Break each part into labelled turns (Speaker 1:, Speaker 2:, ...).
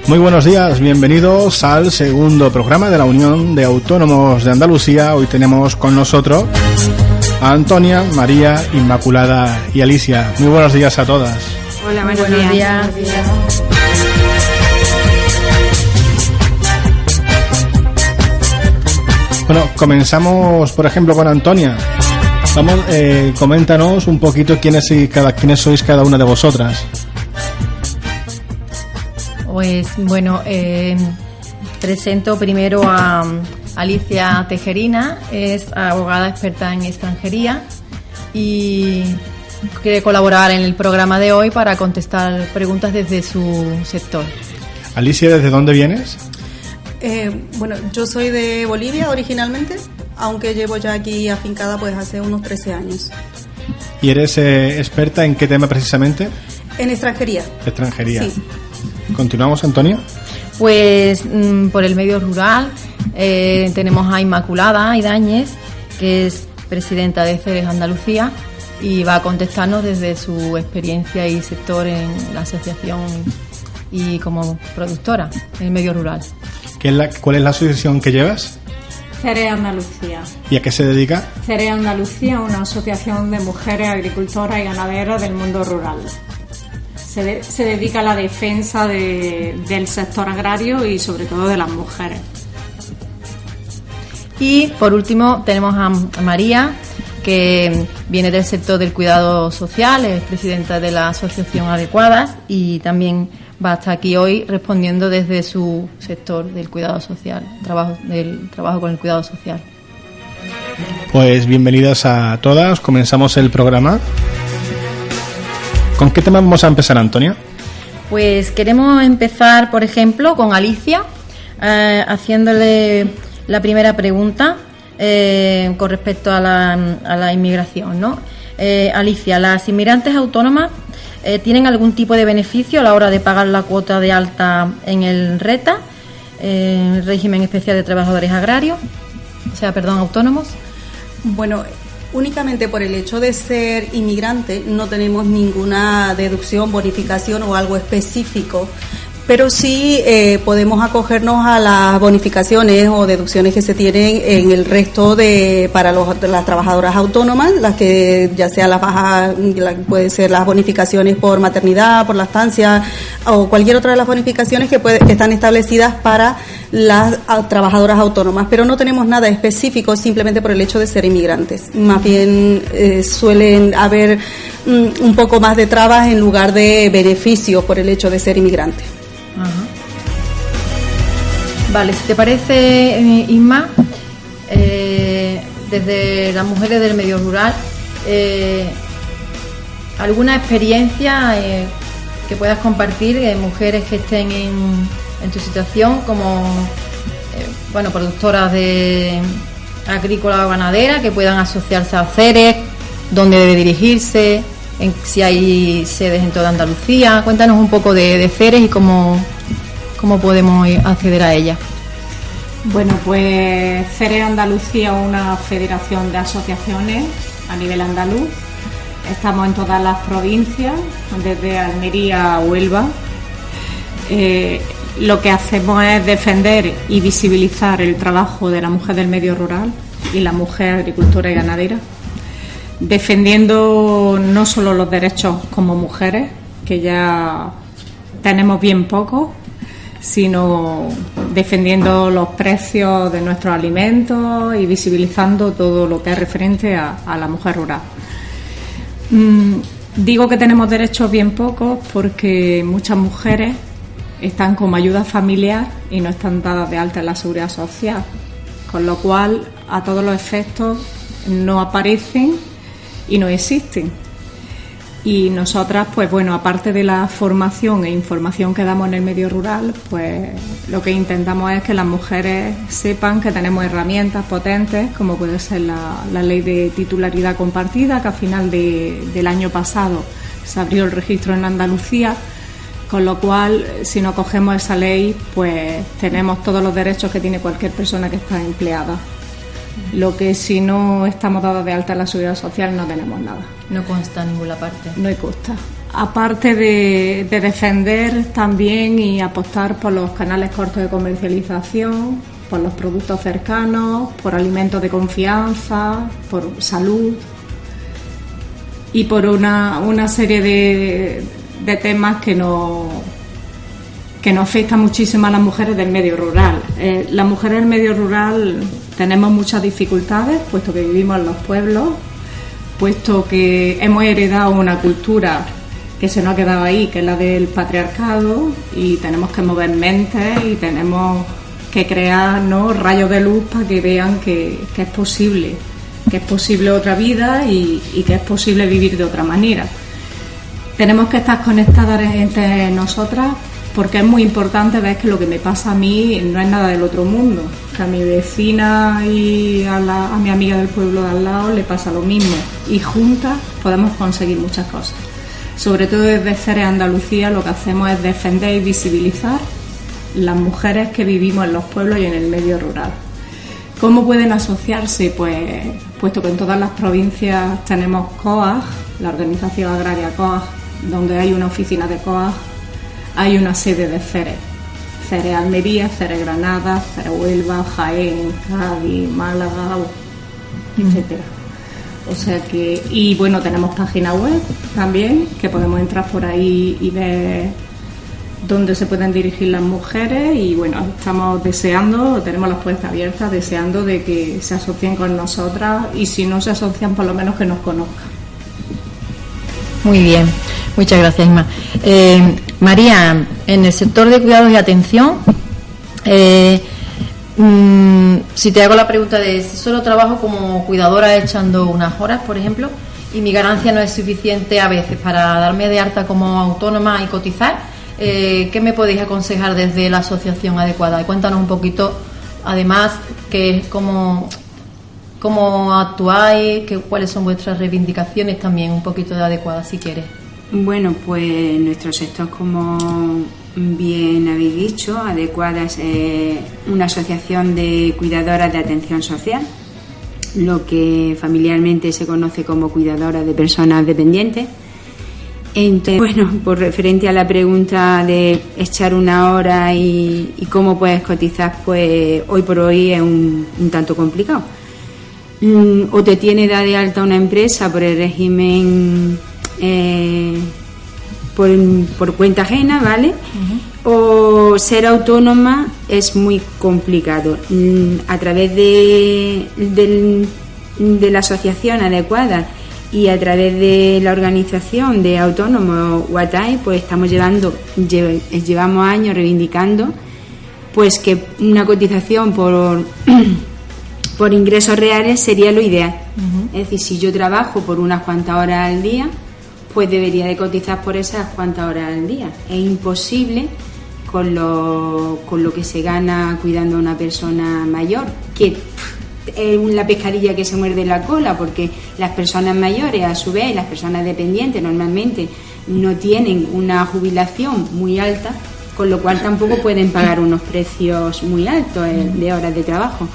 Speaker 1: Muy buenos días, bienvenidos al segundo programa de la Unión de Autónomos de Andalucía. Hoy tenemos con nosotros a Antonia, María, Inmaculada y Alicia. Muy buenos días a todas.
Speaker 2: Hola, buenos días.
Speaker 1: Bueno, comenzamos, por ejemplo, con Antonia. Vamos, coméntanos un poquito quiénes sois cada una de vosotras.
Speaker 2: Pues bueno, presento primero a Alicia Tejerina, es abogada experta en extranjería y quiere colaborar en el programa de hoy para contestar preguntas desde su sector.
Speaker 1: Alicia, ¿desde dónde vienes?
Speaker 3: Bueno, yo soy de Bolivia originalmente, aunque llevo ya aquí afincada pues hace unos 13 años.
Speaker 1: ¿Y eres experta en qué tema precisamente?
Speaker 3: En extranjería.
Speaker 1: Extranjería.
Speaker 3: Sí.
Speaker 1: ¿Continuamos, Antonia?
Speaker 2: Pues por el medio rural tenemos a Inmaculada Idañez, que es presidenta de CERES Andalucía, y va a contestarnos desde su experiencia y sector en la asociación y como productora en el medio rural.
Speaker 1: ¿Cuál es la asociación que llevas?
Speaker 4: CERES Andalucía.
Speaker 1: ¿Y a qué se dedica?
Speaker 4: CERES Andalucía, una asociación de mujeres agricultoras y ganaderas del mundo rural. Se dedica a la defensa del sector agrario y sobre todo de las mujeres.
Speaker 2: Y por último tenemos a María, que viene del sector del cuidado social, es presidenta de la asociación Adecuadas y también va a estar aquí hoy respondiendo desde su sector del cuidado social, del trabajo con el cuidado social.
Speaker 1: Pues bienvenidas a todas, comenzamos el programa. ¿Con qué tema vamos a empezar, Antonia?
Speaker 2: Pues queremos empezar, por ejemplo, con Alicia, haciéndole la primera pregunta con respecto a la inmigración, ¿no? Alicia, ¿las inmigrantes autónomas tienen algún tipo de beneficio a la hora de pagar la cuota de alta en el RETA, el régimen especial de trabajadores agrarios, autónomos?
Speaker 3: Bueno, únicamente por el hecho de ser inmigrante no tenemos ninguna deducción, bonificación o algo específico, pero sí podemos acogernos a las bonificaciones o deducciones que se tienen en el resto para las trabajadoras autónomas, las que ya sea las bajas, puede ser las bonificaciones por maternidad, por lactancia o cualquier otra de las bonificaciones que están establecidas para las trabajadoras autónomas, pero no tenemos nada específico simplemente por el hecho de ser inmigrantes. Más bien suelen haber un poco más de trabas en lugar de beneficios por el hecho de ser inmigrante.
Speaker 2: Ajá. Vale, si te parece, Inma, desde las mujeres del medio rural, ¿alguna experiencia que puedas compartir de mujeres que estén en tu situación como productoras de agrícola o ganadera, que puedan asociarse a CERES, dónde debe dirigirse, si hay sedes en toda Andalucía? Cuéntanos un poco de CERES y cómo podemos acceder a ella.
Speaker 4: Bueno, pues CERES Andalucía es una federación de asociaciones a nivel andaluz. Estamos en todas las provincias, desde Almería a Huelva. Lo que hacemos es defender y visibilizar el trabajo de la mujer del medio rural y la mujer agricultora y ganadera, defendiendo no solo los derechos como mujeres, que ya tenemos bien pocos, sino defendiendo los precios de nuestros alimentos y visibilizando todo lo que es referente a la mujer rural. Digo que tenemos derechos bien pocos porque muchas mujeres están como ayuda familiar y no están dadas de alta en la seguridad social, con lo cual a todos los efectos no aparecen y no existen. Y nosotras, pues bueno, aparte de la formación e información que damos en el medio rural, pues lo que intentamos es que las mujeres sepan que tenemos herramientas potentes, como puede ser la ley de titularidad compartida, que a final del año pasado se abrió el registro en Andalucía, con lo cual, si no acogemos esa ley, pues tenemos todos los derechos que tiene cualquier persona que está empleada. Lo que si no estamos dados de alta en la seguridad social no tenemos nada.
Speaker 2: No consta en ninguna parte.
Speaker 4: No consta. Aparte de defender también y apostar por los canales cortos de comercialización, por los productos cercanos, por alimentos de confianza, por salud y por una serie de temas que nos afectan muchísimo a las mujeres del medio rural. Las mujeres del medio rural tenemos muchas dificultades, puesto que vivimos en los pueblos, puesto que hemos heredado una cultura que se nos ha quedado ahí, que es la del patriarcado, y tenemos que mover mentes y tenemos que crear, ¿no?, rayos de luz para que vean que es posible otra vida y que es posible vivir de otra manera. Tenemos que estar conectadas entre nosotras, porque es muy importante ver que lo que me pasa a mí no es nada del otro mundo, que a mi vecina y a mi amiga del pueblo de al lado le pasa lo mismo, y juntas podemos conseguir muchas cosas. Sobre todo desde Ceres Andalucía lo que hacemos es defender y visibilizar las mujeres que vivimos en los pueblos y en el medio rural. ¿Cómo pueden asociarse? Pues puesto que en todas las provincias tenemos COAG, la Organización Agraria COAG, donde hay una oficina de COAG, hay una sede de Ceres. Ceres Almería, Ceres Granada, Ceres Huelva, Jaén, Cádiz, Málaga, etcétera. O sea que, y bueno, tenemos página web también, que podemos entrar por ahí y ver dónde se pueden dirigir las mujeres, y bueno, estamos deseando, tenemos las puertas abiertas, deseando de que se asocien con nosotras, y si no se asocian, por lo menos que nos conozcan.
Speaker 2: Muy bien, muchas gracias, Inma. María, en el sector de cuidados y atención, si te hago la pregunta de si solo trabajo como cuidadora echando unas horas, por ejemplo, y mi ganancia no es suficiente a veces para darme de alta como autónoma y cotizar, ¿qué me podéis aconsejar desde la asociación adecuada? Y cuéntanos un poquito, además, cómo actuáis, cuáles son vuestras reivindicaciones también, un poquito de adecuada, si quieres.
Speaker 5: Bueno, pues nuestro sector, como bien habéis dicho, Adecuada es una asociación de cuidadoras de atención social, lo que familiarmente se conoce como cuidadora de personas dependientes. Entonces, bueno, por referente a la pregunta de echar una hora y cómo puedes cotizar, pues hoy por hoy es un tanto complicado. O te tiene dada de alta una empresa por el régimen por cuenta ajena, ¿vale? Uh-huh. O ser autónoma es muy complicado. A través de la asociación Adecuada y a través de la organización de autónomos UATAI, pues llevamos años reivindicando pues que una cotización por ingresos reales sería lo ideal. Uh-huh. Es decir, si yo trabajo por unas cuantas horas al día, pues debería de cotizar por esas cuantas horas al día. Es imposible con lo que se gana cuidando a una persona mayor, que es la pescadilla que se muerde la cola, porque las personas mayores, a su vez, las personas dependientes normalmente no tienen una jubilación muy alta, con lo cual tampoco pueden pagar unos precios muy altos de horas de trabajo.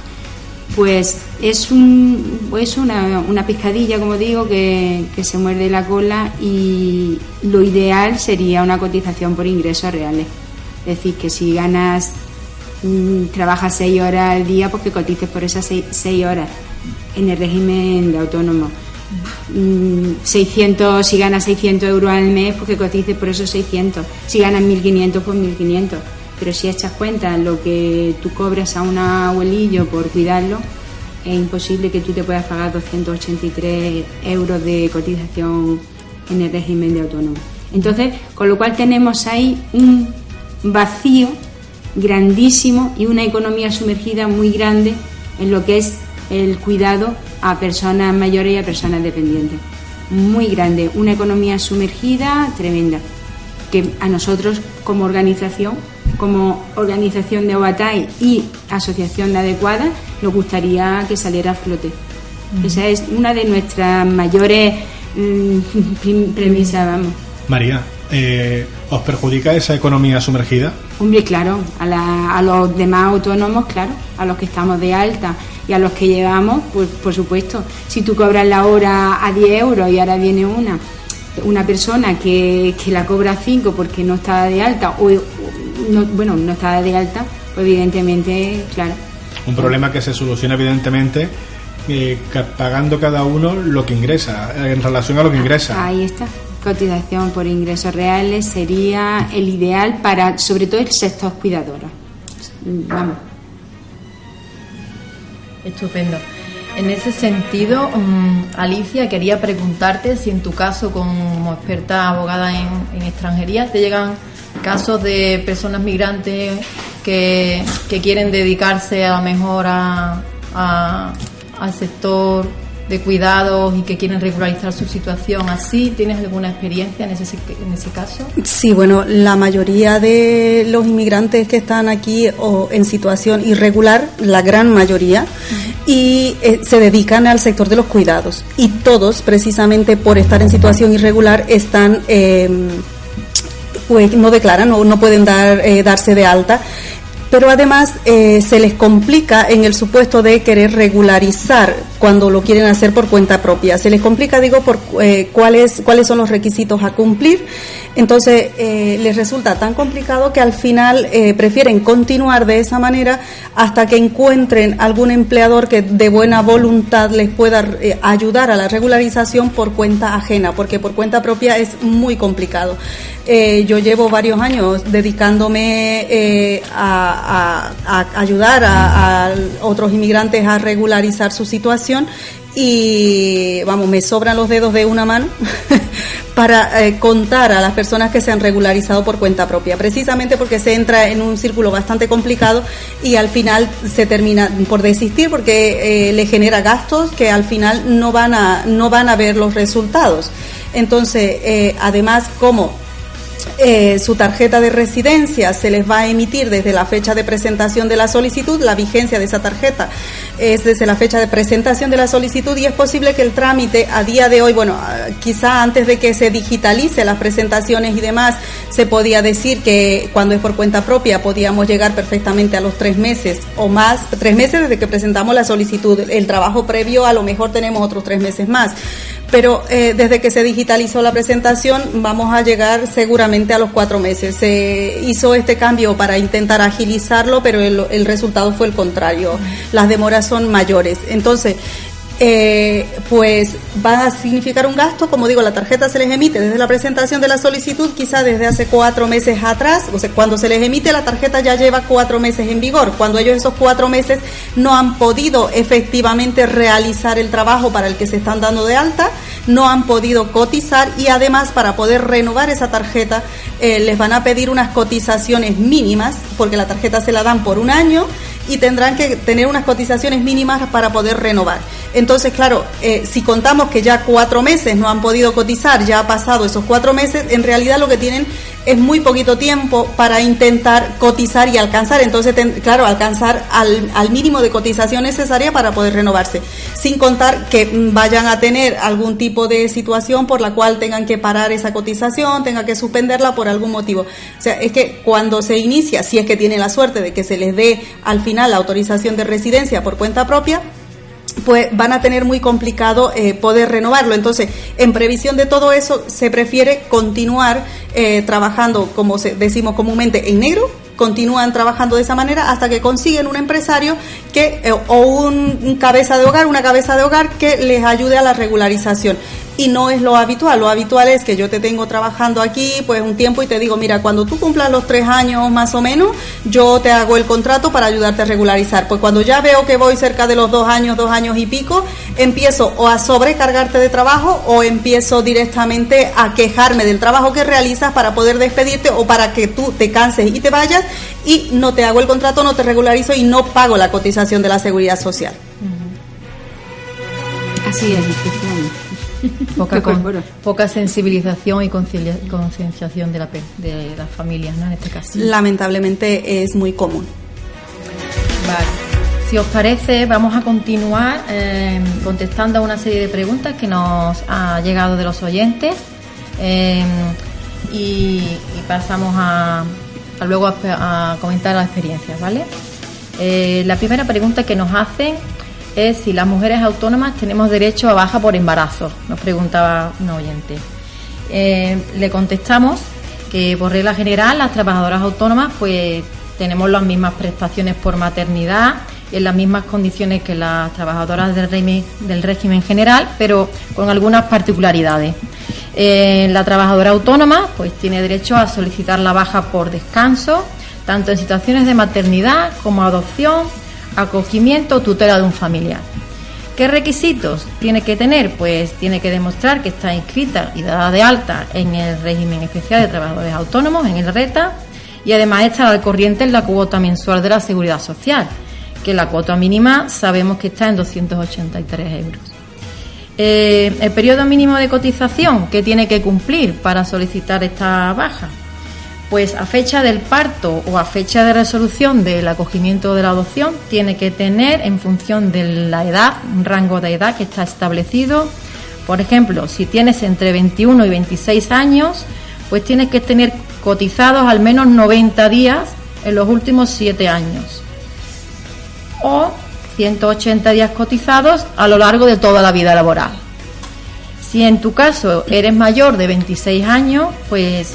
Speaker 5: Pues es una pescadilla, como digo, que se muerde la cola, y lo ideal sería una cotización por ingresos reales. Es decir, que si trabajas 6 horas al día, pues que cotices por esas 6 horas en el régimen de autónomo. 600, si ganas 600 euros al mes, pues que cotices por esos 600. Si ganas 1.500, pues 1.500. Pero si echas cuenta lo que tú cobras a un abuelillo por cuidarlo, es imposible que tú te puedas pagar 283 euros de cotización en el régimen de autónomo. Entonces, con lo cual tenemos ahí un vacío grandísimo y una economía sumergida muy grande en lo que es el cuidado a personas mayores y a personas dependientes. Muy grande, una economía sumergida tremenda, que a nosotros como organización de OATAI y asociación de Adecuada, nos gustaría que saliera a flote. Esa es una de nuestras mayores premisas, vamos.
Speaker 1: María, ¿os perjudica esa economía sumergida?
Speaker 5: Hombre, claro, a los demás autónomos, claro, a los que estamos de alta y a los que llevamos, pues por supuesto. Si tú cobras la hora a 10 euros y ahora viene una una persona que la cobra 5 porque no está de alta no está de alta, pues evidentemente, claro.
Speaker 1: Un problema que se soluciona evidentemente pagando cada uno lo que ingresa, en relación a lo que ingresa.
Speaker 5: Ahí está. Cotización por ingresos reales sería el ideal para, sobre todo, el sector cuidador. Vamos.
Speaker 2: Estupendo. En ese sentido, Alicia, quería preguntarte si en tu caso, como experta abogada en extranjería, te llegan casos de personas migrantes que quieren dedicarse a lo mejor al sector de cuidados y que quieren regularizar su situación así. ¿Tienes alguna experiencia en ese caso?
Speaker 3: Sí, bueno, la mayoría de los inmigrantes que están aquí o en situación irregular, la gran mayoría, y se dedican al sector de los cuidados. Y todos, precisamente por estar en situación irregular, están pues no declaran o no pueden darse de alta. Pero además se les complica en el supuesto de querer regularizar cuando lo quieren hacer por cuenta propia. Se les complica, digo, por cuáles son los requisitos a cumplir. Entonces les resulta tan complicado que al final prefieren continuar de esa manera hasta que encuentren algún empleador que de buena voluntad les pueda ayudar a la regularización por cuenta ajena, porque por cuenta propia es muy complicado. Yo llevo varios años dedicándome a ayudar a otros inmigrantes a regularizar su situación y, vamos, me sobran los dedos de una mano para contar a las personas que se han regularizado por cuenta propia, precisamente porque se entra en un círculo bastante complicado y al final se termina por desistir porque le genera gastos que al final no van a ver los resultados. Entonces, además, como su tarjeta de residencia se les va a emitir desde la fecha de presentación de la solicitud, la vigencia de esa tarjeta es desde la fecha de presentación de la solicitud y es posible que el trámite a día de hoy, bueno, quizá antes de que se digitalice las presentaciones y demás, se podía decir que cuando es por cuenta propia podíamos llegar perfectamente a los 3 meses o más, 3 meses desde que presentamos la solicitud. El trabajo previo a lo mejor tenemos otros 3 meses más. Pero desde que se digitalizó la presentación vamos a llegar seguramente a los 4 meses. Se hizo este cambio para intentar agilizarlo, pero el resultado fue el contrario. Las demoras son mayores. Entonces, pues va a significar un gasto. Como digo, la tarjeta se les emite desde la presentación de la solicitud, quizá desde hace 4 meses atrás. O sea, cuando se les emite la tarjeta ya lleva 4 meses en vigor. Cuando ellos esos 4 meses no han podido efectivamente realizar el trabajo para el que se están dando de alta, no han podido cotizar y además para poder renovar esa tarjeta les van a pedir unas cotizaciones mínimas porque la tarjeta se la dan por 1 año y tendrán que tener unas cotizaciones mínimas para poder renovar. Entonces, claro, si contamos que ya 4 meses no han podido cotizar, ya ha pasado esos 4 meses, en realidad lo que tienen es muy poquito tiempo para intentar cotizar y alcanzar, entonces, claro, alcanzar al mínimo de cotización necesaria para poder renovarse, sin contar que vayan a tener algún tipo de situación por la cual tengan que parar esa cotización, tengan que suspenderla por algún motivo. O sea, es que cuando se inicia, si es que tienen la suerte de que se les dé al final la autorización de residencia por cuenta propia, pues van a tener muy complicado poder renovarlo. Entonces, en previsión de todo eso, se prefiere continuar trabajando, como decimos comúnmente, en negro. Continúan trabajando de esa manera hasta que consiguen un empresario o un cabeza de hogar, una cabeza de hogar que les ayude a la regularización. Y no es lo habitual es que yo te tengo trabajando aquí pues un tiempo y te digo, mira, cuando tú cumplas los 3 años más o menos, yo te hago el contrato para ayudarte a regularizar. Pues cuando ya veo que voy cerca de los 2 años y pico, empiezo o a sobrecargarte de trabajo o empiezo directamente a quejarme del trabajo que realizas para poder despedirte o para que tú te canses y te vayas y no te hago el contrato, no te regularizo y no pago la cotización de la Seguridad Social.
Speaker 5: Así es, efectivamente.
Speaker 2: Poca sensibilización y concienciación de las familias, ¿no? En este caso.
Speaker 3: Lamentablemente es muy común.
Speaker 2: Vale. Si os parece, vamos a continuar contestando a una serie de preguntas que nos ha llegado de los oyentes y pasamos luego a comentar las experiencias, ¿vale? La primera pregunta que nos hacen es si las mujeres autónomas tenemos derecho a baja por embarazo, nos preguntaba una oyente. le contestamos que por regla general las trabajadoras autónomas pues tenemos las mismas prestaciones por maternidad y en las mismas condiciones que las trabajadoras del régimen general, pero con algunas particularidades. La trabajadora autónoma pues tiene derecho a solicitar la baja por descanso, tanto en situaciones de maternidad como adopción, acogimiento o tutela de un familiar. ¿Qué requisitos tiene que tener? Pues tiene que demostrar que está inscrita y dada de alta en el régimen especial de trabajadores autónomos, en el RETA, y además estar al corriente en la cuota mensual de la Seguridad Social, que la cuota mínima sabemos que está en 283 euros. El periodo mínimo de cotización que tiene que cumplir para solicitar esta baja, pues a fecha del parto o a fecha de resolución del acogimiento de la adopción tiene que tener, en función de la edad, un rango de edad que está establecido. Por ejemplo, si tienes entre 21 y 26 años, pues tienes que tener cotizados al menos 90 días en los últimos 7 años o 180 días cotizados a lo largo de toda la vida laboral. Si en tu caso eres mayor de 26 años, pues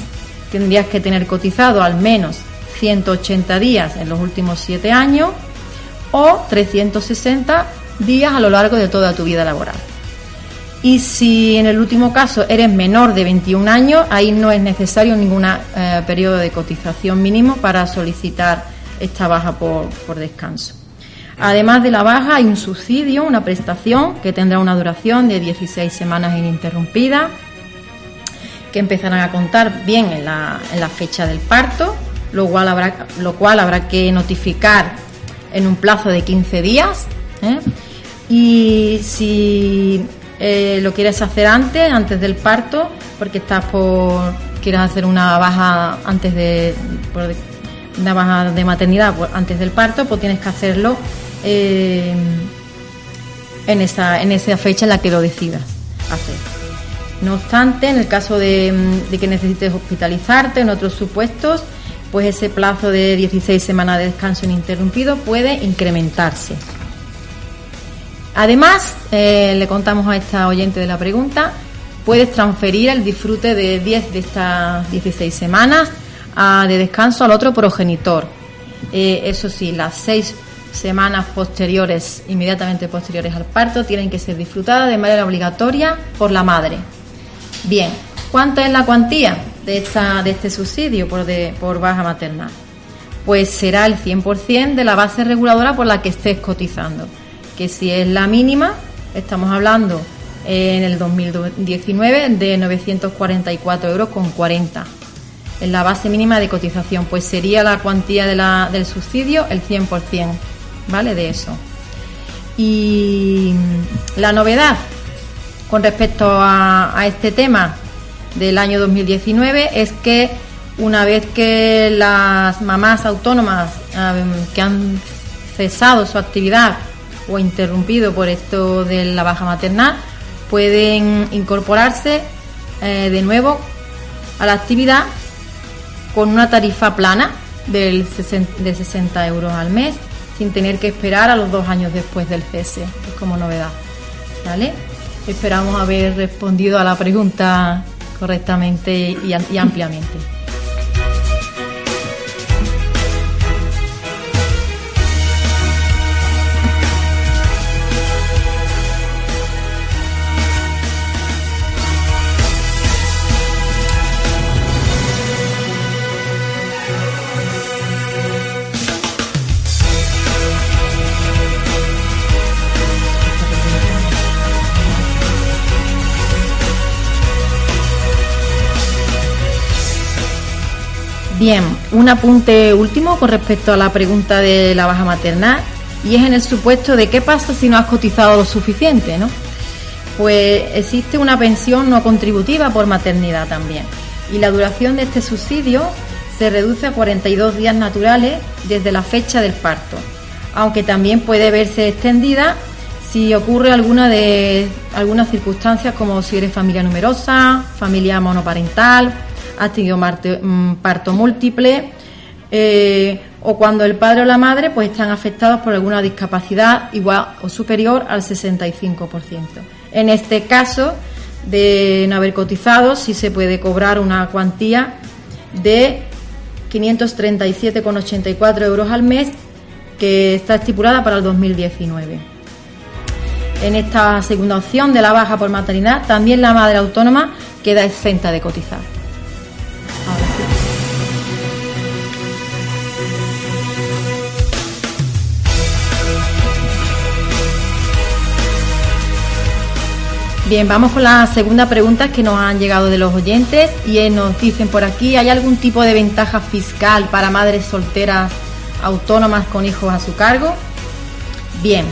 Speaker 2: tendrías que tener cotizado al menos 180 días en los últimos 7 años o 360 días a lo largo de toda tu vida laboral. Y si en el último caso eres menor de 21 años, ahí no es necesario ningún periodo de cotización mínimo para solicitar esta baja por descanso. Además de la baja, hay un subsidio, una prestación que tendrá una duración de 16 semanas ininterrumpida, que empezarán a contar bien en la fecha del parto, lo cual habrá que notificar en un plazo de 15 días. Y si lo quieres hacer antes del parto, porque quieres hacer una baja una baja de maternidad antes del parto, pues tienes que hacerlo en esa fecha en la que lo decidas hacer. No obstante, en el caso de que necesites hospitalizarte en otros supuestos, pues ese plazo de 16 semanas de descanso ininterrumpido puede incrementarse. Además, le contamos a esta oyente de la pregunta, puedes transferir el disfrute de 10 de estas 16 semanas de descanso al otro progenitor. Eso sí, las 6 semanas inmediatamente posteriores al parto, tienen que ser disfrutadas de manera obligatoria por la madre. Bien, ¿cuánto es la cuantía de este subsidio por baja maternal? Pues será el 100% de la base reguladora por la que estés cotizando, que si es la mínima, estamos hablando en el 2019 de 944,40 euros. En la base mínima de cotización, pues sería la cuantía del subsidio el 100%, ¿vale? De eso. Y la novedad con respecto a este tema del año 2019 es que una vez que las mamás autónomas que han cesado su actividad o interrumpido por esto de la baja maternal, pueden incorporarse de nuevo a la actividad con una tarifa plana de 60 euros al mes, sin tener que esperar a los 2 años después del cese. Es como novedad, ¿vale? Esperamos haber respondido a la pregunta correctamente y ampliamente. Bien, un apunte último con respecto a la pregunta de la baja maternal, y es en el supuesto de qué pasa si no has cotizado lo suficiente, ¿no? Pues existe una pensión no contributiva por maternidad también, y la duración de este subsidio se reduce a 42 días naturales desde la fecha del parto, aunque también puede verse extendida si ocurre algunas circunstancias, como si eres familia numerosa, familia monoparental, has tenido parto múltiple, o cuando el padre o la madre pues están afectados por alguna discapacidad igual o superior al 65%. En este caso de no haber cotizado, sí se puede cobrar una cuantía de 537,84 euros al mes, que está estipulada para el 2019. En esta segunda opción de la baja por maternidad, también la madre autónoma queda exenta de cotizar. Ahora sí. Bien, vamos con la segunda pregunta que nos han llegado de los oyentes y nos dicen por aquí: ¿hay algún tipo de ventaja fiscal para madres solteras autónomas con hijos a su cargo? Bien,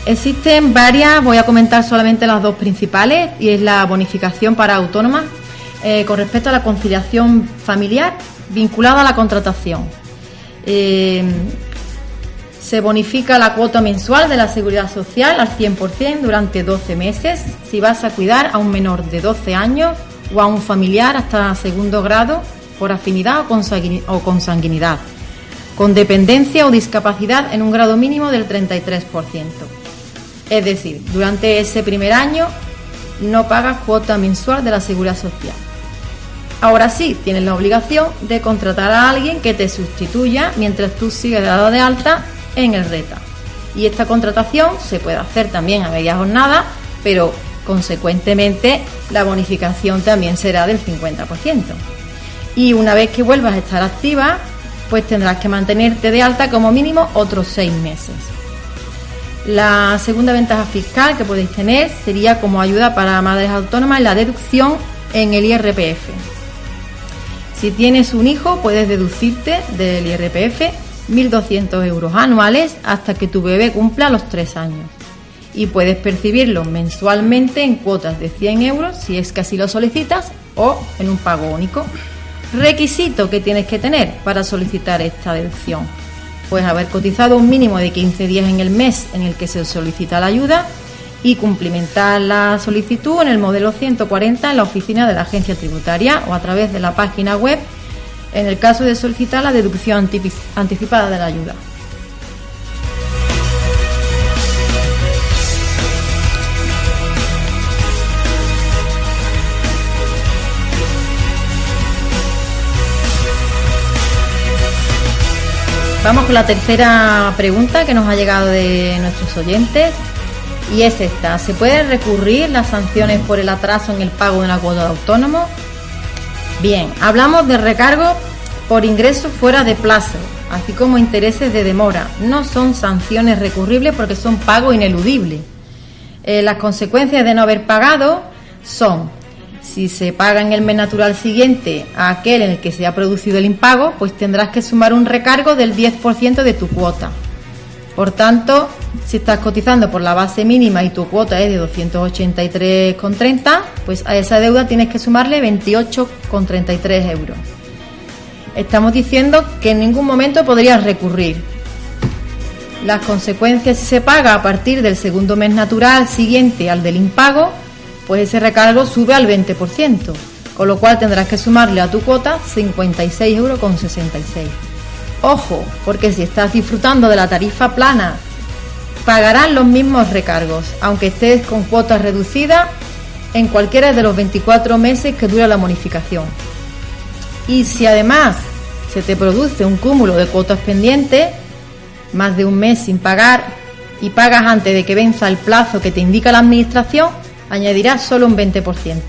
Speaker 2: existen varias, voy a comentar solamente las dos principales, y es la bonificación para autónomas con respecto a la conciliación familiar vinculada a la contratación. Se bonifica la cuota mensual de la Seguridad Social al 100% durante 12 meses si vas a cuidar a un menor de 12 años o a un familiar hasta segundo grado por afinidad o consanguinidad, con dependencia o discapacidad en un grado mínimo del 33%. Es decir, durante ese primer año no pagas cuota mensual de la Seguridad Social. Ahora sí, tienes la obligación de contratar a alguien que te sustituya mientras tú sigues dado de alta en el RETA. Y esta contratación se puede hacer también a media jornada, pero consecuentemente la bonificación también será del 50%. Y una vez que vuelvas a estar activa, pues tendrás que mantenerte de alta como mínimo otros 6 meses. La segunda ventaja fiscal que podéis tener sería como ayuda para madres autónomas la deducción en el IRPF. Si tienes un hijo, puedes deducirte del IRPF 1.200 euros anuales hasta que tu bebé cumpla los 3 años. Y puedes percibirlo mensualmente en cuotas de 100 euros si es que así lo solicitas, o en un pago único. Requisito que tienes que tener para solicitar esta deducción: pues haber cotizado un mínimo de 15 días en el mes en el que se solicita la ayuda y cumplimentar la solicitud en el modelo 140 en la oficina de la agencia tributaria o a través de la página web en el caso de solicitar la deducción anticipada de la ayuda. Vamos con la tercera pregunta que nos ha llegado de nuestros oyentes, y es esta: ¿se pueden recurrir las sanciones por el atraso en el pago de una cuota de autónomo? Bien, hablamos de recargo por ingresos fuera de plazo, así como intereses de demora. No son sanciones recurribles porque son pago ineludible. Las consecuencias de no haber pagado son: si se paga en el mes natural siguiente a aquel en el que se ha producido el impago, pues tendrás que sumar un recargo del 10% de tu cuota. Por tanto, si estás cotizando por la base mínima y tu cuota es de 283,30, pues a esa deuda tienes que sumarle 28,33 euros. Estamos diciendo que en ningún momento podrías recurrir. Las consecuencias: si se paga a partir del segundo mes natural siguiente al del impago, pues ese recargo sube al 20%, con lo cual tendrás que sumarle a tu cuota 56,66 euros. Ojo, porque si estás disfrutando de la tarifa plana, pagarás los mismos recargos, aunque estés con cuotas reducidas en cualquiera de los 24 meses que dura la bonificación. Y si además se te produce un cúmulo de cuotas pendientes, más de un mes sin pagar, y pagas antes de que venza el plazo que te indica la administración, añadirás solo un 20%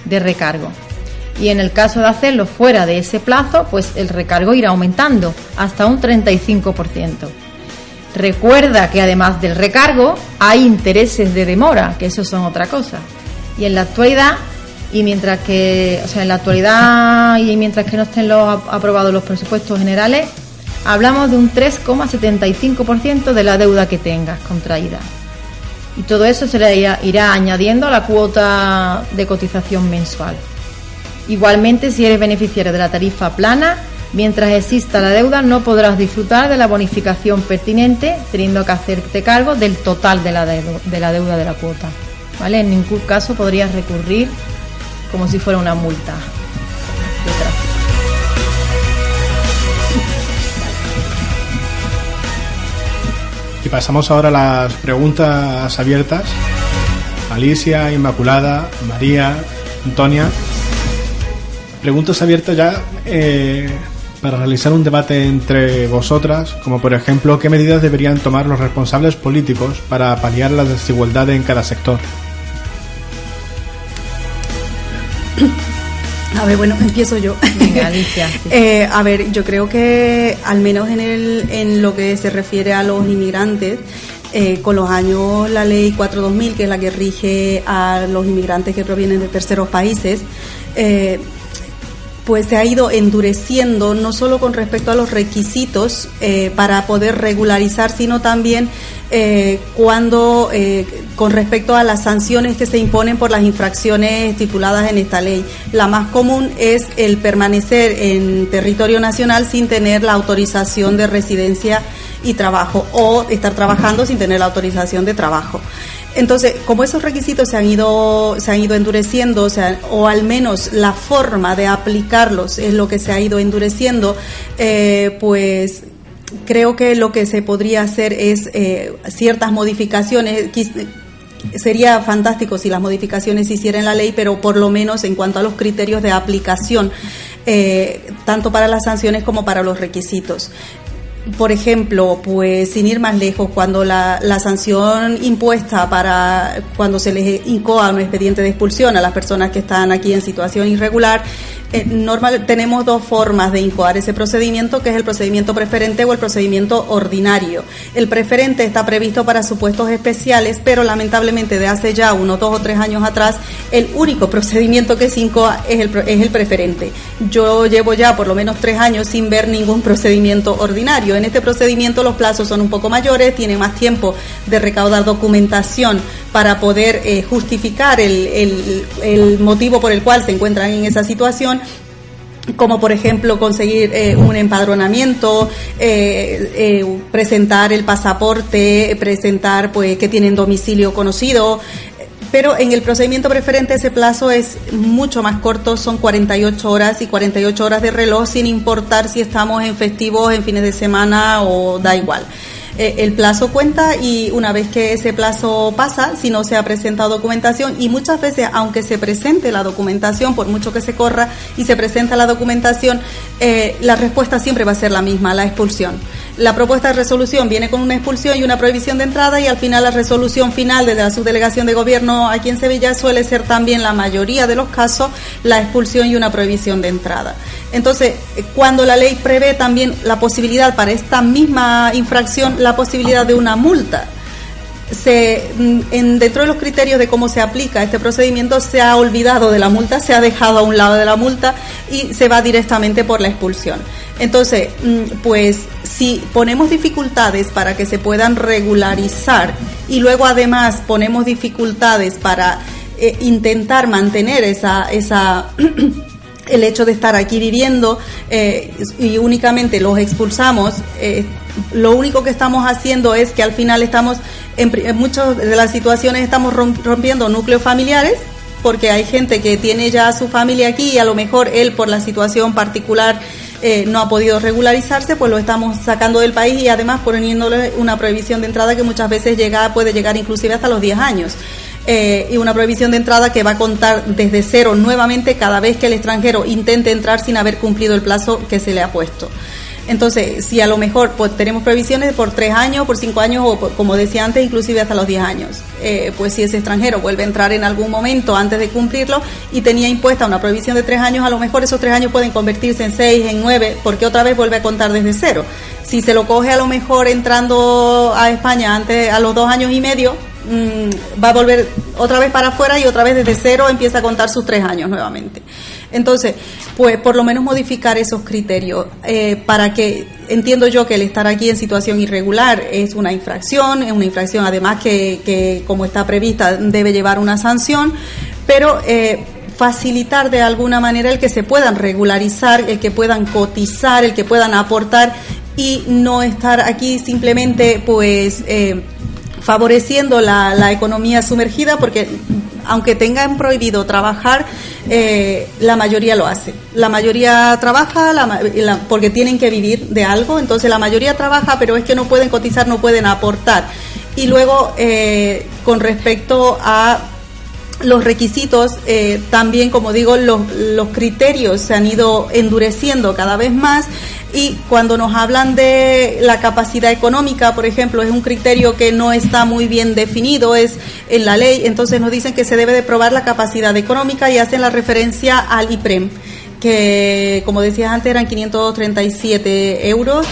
Speaker 2: de recargo. Y en el caso de hacerlo fuera de ese plazo, pues el recargo irá aumentando hasta un 35%. Recuerda que además del recargo hay intereses de demora, que eso son otra cosa. Y en la actualidad, mientras que no estén aprobados los presupuestos generales, hablamos de un 3,75% de la deuda que tengas contraída. Y todo eso se le irá añadiendo a la cuota de cotización mensual. Igualmente, si eres beneficiario de la tarifa plana, mientras exista la deuda no podrás disfrutar de la bonificación pertinente, teniendo que hacerte cargo del total de la deuda de la cuota, ¿vale? En ningún caso podrías recurrir como si fuera una multa.
Speaker 1: Y pasamos ahora a las preguntas abiertas Alicia, Inmaculada, María, Antonia. Preguntas abiertas ya para realizar un debate entre vosotras, como por ejemplo, ¿qué medidas deberían tomar los responsables políticos para paliar la desigualdad en cada sector?
Speaker 3: A ver, bueno, empiezo yo.
Speaker 2: Venga, Alicia. Sí.
Speaker 3: A ver, yo creo que al menos en lo que se refiere a los inmigrantes, con los años la ley 4/2000, que es la que rige a los inmigrantes que provienen de terceros países, pues se ha ido endureciendo no solo con respecto a los requisitos para poder regularizar, sino también con respecto a las sanciones que se imponen por las infracciones estipuladas en esta ley. La más común es el permanecer en territorio nacional sin tener la autorización de residencia y trabajo, o estar trabajando sin tener la autorización de trabajo. Entonces, como esos requisitos se han ido endureciendo, o al menos la forma de aplicarlos es lo que se ha ido endureciendo, pues creo que lo que se podría hacer es ciertas modificaciones. Sería fantástico si las modificaciones se hicieran en la ley, pero por lo menos en cuanto a los criterios de aplicación, tanto para las sanciones como para los requisitos. Por ejemplo, pues sin ir más lejos, cuando la sanción impuesta para cuando se les incoa un expediente de expulsión a las personas que están aquí en situación irregular, tenemos dos formas de incoar ese procedimiento, que es el procedimiento preferente o el procedimiento ordinario. El preferente está previsto para supuestos especiales, pero lamentablemente de hace ya unos 2 o 3 años atrás, el único procedimiento que se incoa es el preferente. Yo llevo ya por lo menos 3 años sin ver ningún procedimiento ordinario. En este procedimiento los plazos son un poco mayores, tiene más tiempo de recaudar documentación para poder justificar el motivo por el cual se encuentran en esa situación, como por ejemplo conseguir un empadronamiento, presentar el pasaporte, presentar pues que tienen domicilio conocido. Pero en el procedimiento preferente ese plazo es mucho más corto, son 48 horas y 48 horas de reloj, sin importar si estamos en festivos, en fines de semana o da igual. El plazo cuenta, y una vez que ese plazo pasa, si no se ha presentado documentación, y muchas veces aunque se presente la documentación, por mucho que se corra y se presenta la documentación, la respuesta siempre va a ser la misma, la expulsión. La propuesta de resolución viene con una expulsión y una prohibición de entrada, y al final la resolución final desde la subdelegación de gobierno aquí en Sevilla suele ser también, la mayoría de los casos, la expulsión y una prohibición de entrada. Entonces, cuando la ley prevé también la posibilidad para esta misma infracción, la posibilidad de una multa, dentro de los criterios de cómo se aplica este procedimiento, se ha olvidado de la multa, se ha dejado a un lado de la multa y se va directamente por la expulsión. Entonces, pues si ponemos dificultades para que se puedan regularizar, y luego además ponemos dificultades para intentar mantener el hecho de estar aquí viviendo, y únicamente los expulsamos, lo único que estamos haciendo es que al final estamos, en muchas de las situaciones estamos rompiendo núcleos familiares, porque hay gente que tiene ya a su familia aquí y a lo mejor él, por la situación particular, no ha podido regularizarse, pues lo estamos sacando del país, y además poniéndole una prohibición de entrada que muchas veces puede llegar inclusive hasta los 10 años. Y una prohibición de entrada que va a contar desde cero nuevamente cada vez que el extranjero intente entrar sin haber cumplido el plazo que se le ha puesto. Entonces, si a lo mejor pues tenemos prohibiciones por 3 años, por 5 años o, como decía antes, inclusive hasta los 10 años, pues si ese extranjero vuelve a entrar en algún momento antes de cumplirlo y tenía impuesta una prohibición de 3 años, a lo mejor esos 3 años pueden convertirse en 6, en 9, porque otra vez vuelve a contar desde cero. Si se lo coge a lo mejor entrando a España antes, a los 2 años y medio, va a volver otra vez para afuera y otra vez desde cero empieza a contar sus 3 años nuevamente. Entonces, pues por lo menos modificar esos criterios, para que, entiendo yo que el estar aquí en situación irregular es una infracción además que como está prevista debe llevar una sanción, pero facilitar de alguna manera el que se puedan regularizar, el que puedan cotizar, el que puedan aportar, y no estar aquí simplemente pues favoreciendo la economía sumergida, porque aunque tengan prohibido trabajar, la mayoría lo hace. La mayoría trabaja porque tienen que vivir de algo, entonces la mayoría trabaja, pero es que no pueden cotizar, no pueden aportar. Y luego, con respecto a los requisitos, también, como digo, los criterios se han ido endureciendo cada vez más, y cuando nos hablan de la capacidad económica, por ejemplo, es un criterio que no está muy bien definido, es en la ley, entonces nos dicen que se debe de probar la capacidad económica y hacen la referencia al IPREM, que, como decías antes, eran 537 euros,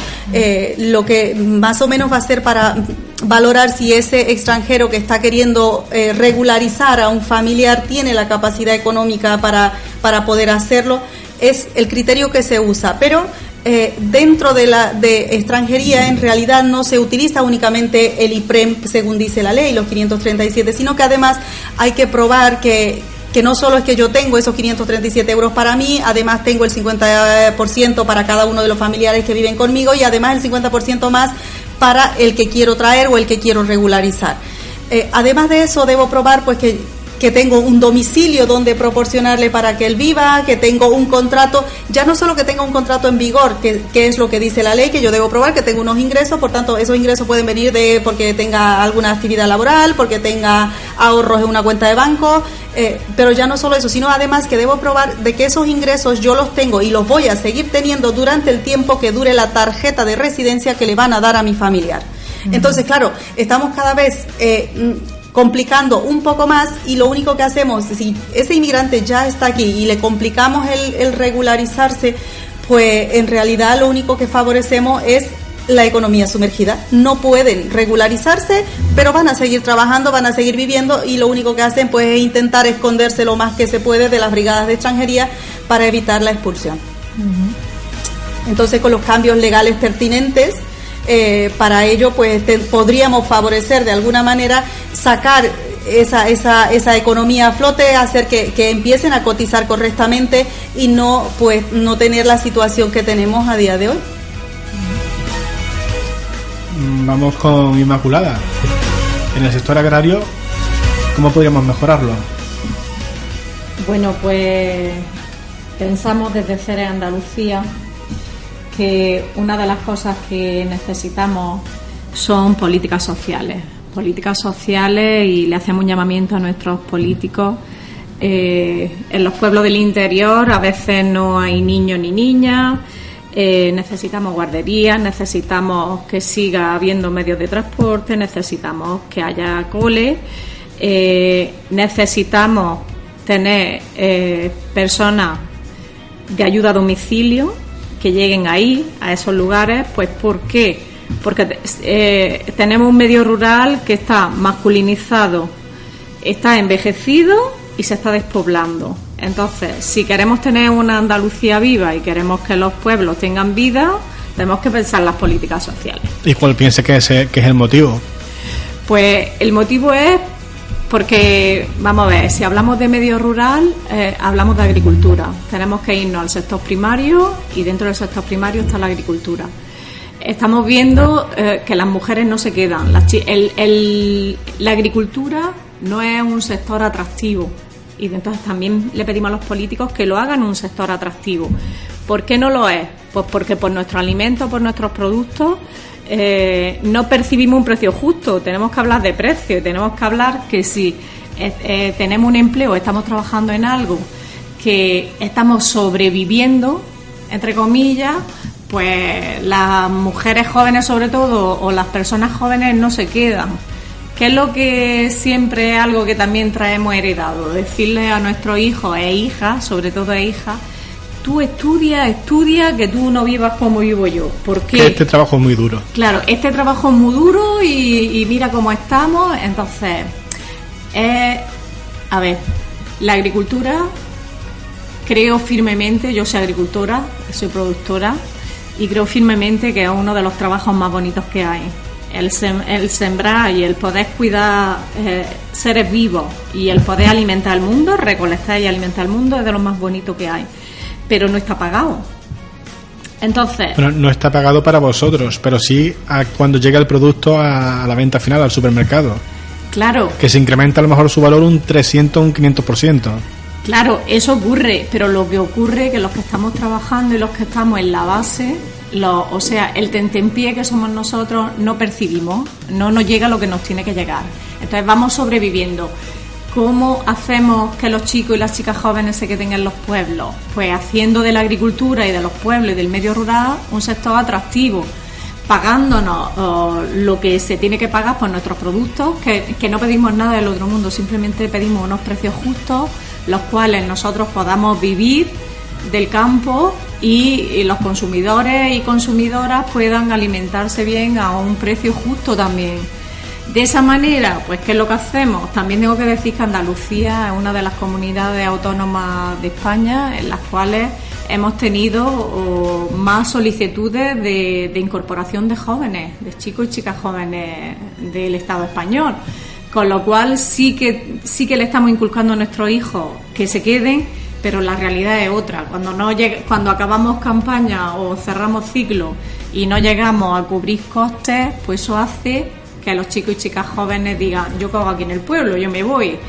Speaker 3: lo que más o menos va a ser para valorar si ese extranjero que está queriendo regularizar a un familiar tiene la capacidad económica para poder hacerlo, es el criterio que se usa, pero dentro de extranjería en realidad no se utiliza únicamente el IPREM según dice la ley, los 537, sino que además hay que probar que no solo es que yo tengo esos 537 euros para mí, además tengo el 50% para cada uno de los familiares que viven conmigo y además el 50% más para el que quiero traer o el que quiero regularizar. Además de eso, debo probar pues que tengo un domicilio donde proporcionarle para que él viva, que tengo un contrato, ya no solo que tenga un contrato en vigor, que es lo que dice la ley, que yo debo probar que tengo unos ingresos, por tanto esos ingresos pueden venir porque tenga alguna actividad laboral, porque tenga ahorros en una cuenta de banco, pero ya no solo eso, sino además que debo probar de que esos ingresos yo los tengo y los voy a seguir teniendo durante el tiempo que dure la tarjeta de residencia que le van a dar a mi familiar. Entonces, claro, estamos cada vez complicando un poco más, y lo único que hacemos, si ese inmigrante ya está aquí y le complicamos el regularizarse, pues en realidad lo único que favorecemos es la economía sumergida. No pueden regularizarse, pero van a seguir trabajando, van a seguir viviendo, y lo único que hacen pues es intentar esconderse lo más que se puede de las brigadas de extranjería para evitar la expulsión. Entonces, con los cambios legales pertinentes, para ello pues podríamos favorecer de alguna manera sacar esa economía a flote, hacer que empiecen a cotizar correctamente y no tener la situación que tenemos a día de hoy.
Speaker 1: Vamos con Inmaculada. En el sector agrario, ¿cómo podríamos mejorarlo?
Speaker 4: Bueno, pues pensamos desde CERES Andalucía que una de las cosas que necesitamos son políticas sociales, y le hacemos un llamamiento a nuestros políticos. En los pueblos del interior a veces no hay niños ni niñas, necesitamos guarderías, necesitamos que siga habiendo medios de transporte, necesitamos que haya cole, necesitamos tener personas de ayuda a domicilio que lleguen ahí, a esos lugares. Pues ¿por qué? Porque tenemos un medio rural que está masculinizado, está envejecido y se está despoblando. Entonces, si queremos tener una Andalucía viva y queremos que los pueblos tengan vida, tenemos que pensar en las políticas sociales.
Speaker 1: ¿Y cuál piensa que es el motivo?
Speaker 4: Pues el motivo es porque, vamos a ver, si hablamos de medio rural, hablamos de agricultura. Tenemos que irnos al sector primario, y dentro del sector primario está la agricultura. Estamos viendo que las mujeres no se quedan. La agricultura no es un sector atractivo, y entonces también le pedimos a los políticos que lo hagan un sector atractivo. ¿Por qué no lo es? Pues porque por nuestros alimentos, por nuestros productos, no percibimos un precio justo. Tenemos que hablar de precio, tenemos que hablar que si tenemos un empleo, estamos trabajando en algo que estamos sobreviviendo, entre comillas, pues las mujeres jóvenes sobre todo, o las personas jóvenes, no se quedan. Que es lo que siempre es algo que también traemos heredado, decirle a nuestros hijos e hijas, sobre todo a hijas: tú estudia, que tú no vivas como vivo yo. Porque
Speaker 1: que este trabajo es muy duro.
Speaker 4: Claro, este trabajo es muy duro y mira cómo estamos. Entonces, a ver, la agricultura, creo firmemente, yo soy agricultora, soy productora, y creo firmemente que es uno de los trabajos más bonitos que hay. El sembrar y el poder cuidar seres vivos y el poder alimentar al mundo, recolectar y alimentar al mundo, es de lo más bonito que hay. Pero no está pagado. Entonces,
Speaker 1: bueno, no está pagado para vosotros, pero sí cuando llega el producto a la venta final, al supermercado.
Speaker 4: Claro. Que
Speaker 1: se incrementa a lo mejor su valor un 300, un 500%.
Speaker 4: Claro, eso ocurre, pero lo que ocurre es que los que estamos trabajando y los que estamos en la base, o sea, el tentempié que somos nosotros, no percibimos, no nos llega lo que nos tiene que llegar. Entonces vamos sobreviviendo. ¿Cómo hacemos que los chicos y las chicas jóvenes se queden en los pueblos? Pues haciendo de la agricultura y de los pueblos y del medio rural un sector atractivo, pagándonos lo que se tiene que pagar por nuestros productos, que no pedimos nada del otro mundo, simplemente pedimos unos precios justos, los cuales nosotros podamos vivir del campo y los consumidores y consumidoras puedan alimentarse bien a un precio justo también. De esa manera, pues, ¿qué es lo que hacemos? También tengo que decir que Andalucía es una de las comunidades autónomas de España en las cuales hemos tenido más solicitudes de incorporación de jóvenes, de chicos y chicas jóvenes del Estado español. Con lo cual sí que le estamos inculcando a nuestros hijos que se queden, pero la realidad es otra. Cuando acabamos campaña o cerramos ciclo y no llegamos a cubrir costes, pues eso hace que los chicos y chicas jóvenes digan, yo cago aquí en el pueblo, yo me voy.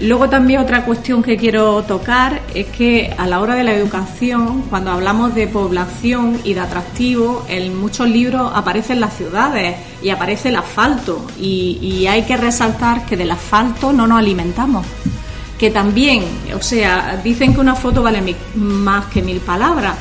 Speaker 4: Luego también otra cuestión que quiero tocar es que a la hora de la educación, cuando hablamos de población y de atractivo, en muchos libros aparecen las ciudades y aparece el asfalto y hay que resaltar que del asfalto no nos alimentamos. Que también, o sea, dicen que una foto vale más que 1000 palabras.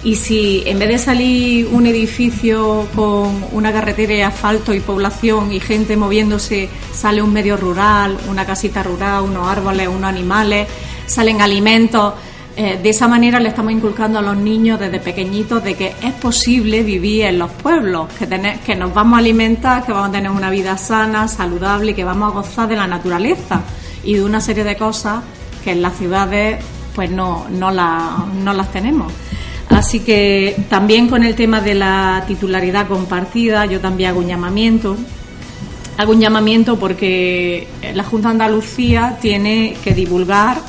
Speaker 4: Y si en vez de salir un edificio con una carretera de asfalto y población y gente moviéndose, sale un medio rural, una casita rural, unos árboles, unos animales, salen alimentos, de esa manera le estamos inculcando a los niños desde pequeñitos de que es posible vivir en los pueblos, que nos vamos a alimentar, que vamos a tener una vida sana, saludable y que vamos a gozar de la naturaleza y de una serie de cosas que en las ciudades pues no las tenemos. Así que también con el tema de la titularidad compartida, yo también hago un llamamiento porque la Junta de Andalucía tiene que divulgar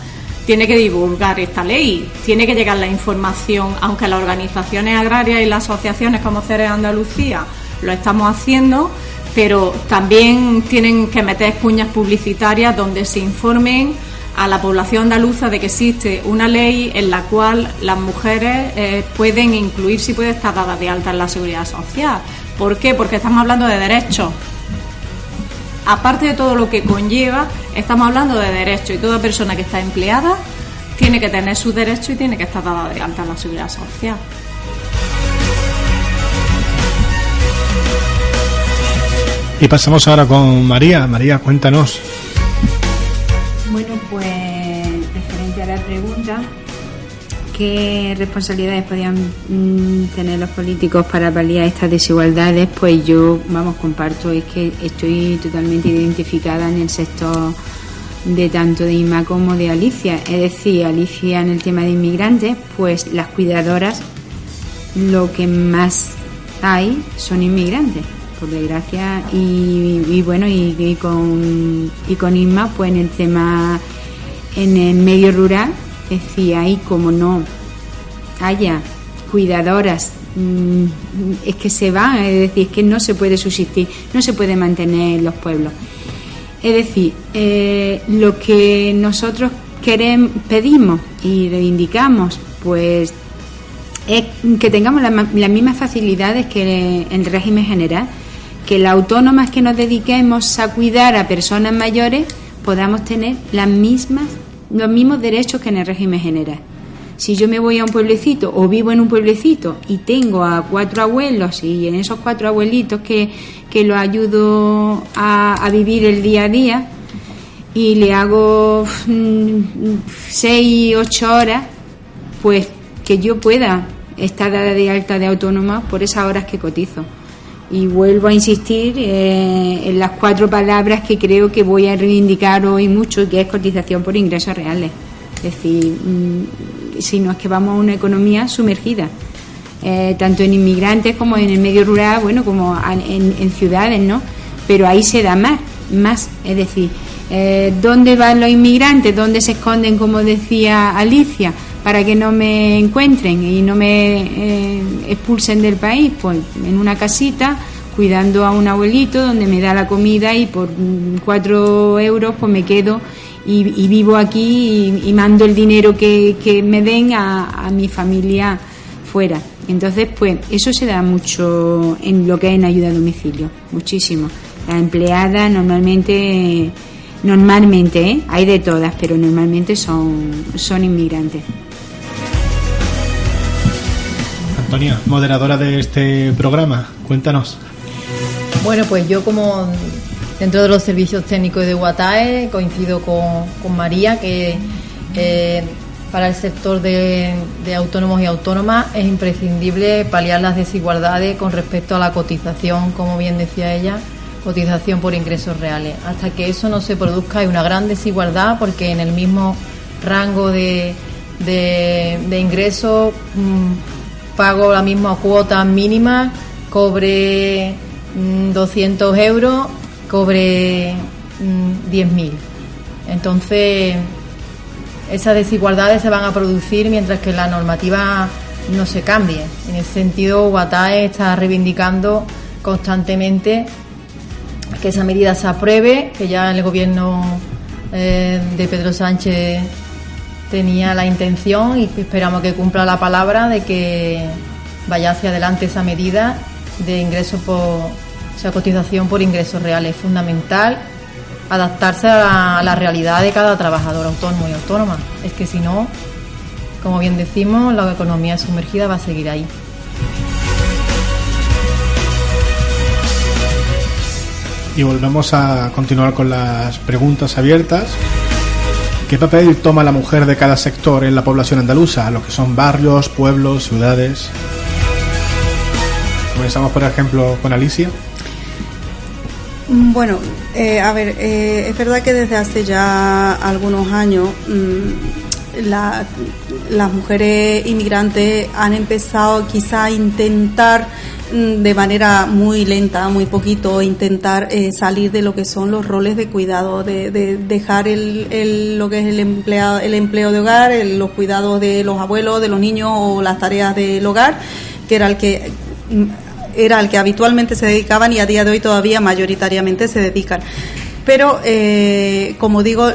Speaker 4: esta ley, tiene que llegar la información, aunque las organizaciones agrarias y las asociaciones como CERES Andalucía lo estamos haciendo, pero también tienen que meter cuñas publicitarias donde se informen a la población andaluza de que existe una ley en la cual las mujeres pueden incluirse y pueden estar dadas de alta en la seguridad social. ¿Por qué? Porque estamos hablando de derechos. Aparte de todo lo que conlleva, estamos hablando de derechos y toda persona que está empleada tiene que tener sus derechos y tiene que estar dada de alta en la seguridad social.
Speaker 1: Y pasamos ahora con María. María, cuéntanos.
Speaker 5: Bueno, pues referente a la pregunta, ¿qué responsabilidades podrían tener los políticos para paliar estas desigualdades? Pues yo, comparto, es que estoy totalmente identificada en el sector de tanto de Inma como de Alicia. Es decir, Alicia en el tema de inmigrantes, pues las cuidadoras, lo que más hay son inmigrantes, por desgracia, y con Inma, pues en el tema, en el medio rural, es decir, ahí como no haya cuidadoras, es que se van, es decir, es que no se puede subsistir, no se puede mantener los pueblos. Es decir, lo que nosotros pedimos y reivindicamos, pues es que tengamos las mismas facilidades que en el régimen general, que las autónomas que nos dediquemos a cuidar a personas mayores podamos tener los mismos derechos que en el régimen general. Si yo me voy a un pueblecito o vivo en un pueblecito y tengo a 4 abuelos y en esos 4 abuelitos que los ayudo a vivir el día a día y le hago 6, 8 horas, pues que yo pueda estar dada de alta de autónoma por esas horas que cotizo. Y vuelvo a insistir en las 4 palabras que creo que voy a reivindicar hoy mucho, que es cotización por ingresos reales. Es decir, si no es que vamos a una economía sumergida, tanto en inmigrantes como en el medio rural, bueno, como en ciudades, ¿no? Pero ahí se da más. Es decir, ¿dónde van los inmigrantes? ¿Dónde se esconden, como decía Alicia, para que no me encuentren y no me expulsen del país? Pues en una casita, cuidando a un abuelito, donde me da la comida y por 4 euros pues me quedo y vivo aquí y mando el dinero que me den a mi familia fuera. Entonces, pues eso se da mucho en lo que es en ayuda a domicilio, muchísimo. Las empleadas normalmente Normalmente, hay de todas, pero normalmente son inmigrantes.
Speaker 1: Antonia, moderadora de este programa, cuéntanos.
Speaker 2: Bueno, pues yo como dentro de los servicios técnicos de UATAE coincido con María que para el sector de autónomos y autónomas es imprescindible paliar las desigualdades con respecto a la cotización, como bien decía ella, cotización por ingresos reales. Hasta que eso no se produzca hay una gran desigualdad porque en el mismo rango de ingresos pago la misma cuota mínima, cobre 200 euros, cobre 10.000. Entonces, esas desigualdades se van a producir mientras que la normativa no se cambie. En ese sentido, UATAE está reivindicando constantemente que esa medida se apruebe, que ya el gobierno de Pedro Sánchez tenía la intención y esperamos que cumpla la palabra de que vaya hacia adelante esa medida de ingreso cotización por ingresos reales. Es fundamental adaptarse a la realidad de cada trabajador autónomo y autónoma. Es que si no, como bien decimos, la economía sumergida va a seguir ahí.
Speaker 1: Y volvemos a continuar con las preguntas abiertas. ¿Qué papel toma la mujer de cada sector en la población andaluza? Lo que son barrios, pueblos, ciudades. Comenzamos, por ejemplo, con Alicia.
Speaker 3: Bueno, es verdad que desde hace ya algunos años las mujeres inmigrantes han empezado quizá a intentar de manera muy lenta, muy poquito, intentar salir de lo que son los roles de cuidado, de dejar lo que es el empleo de hogar, los cuidados de los abuelos, de los niños o las tareas del hogar, que era el que habitualmente se dedicaban y a día de hoy todavía mayoritariamente se dedican. Pero, como digo,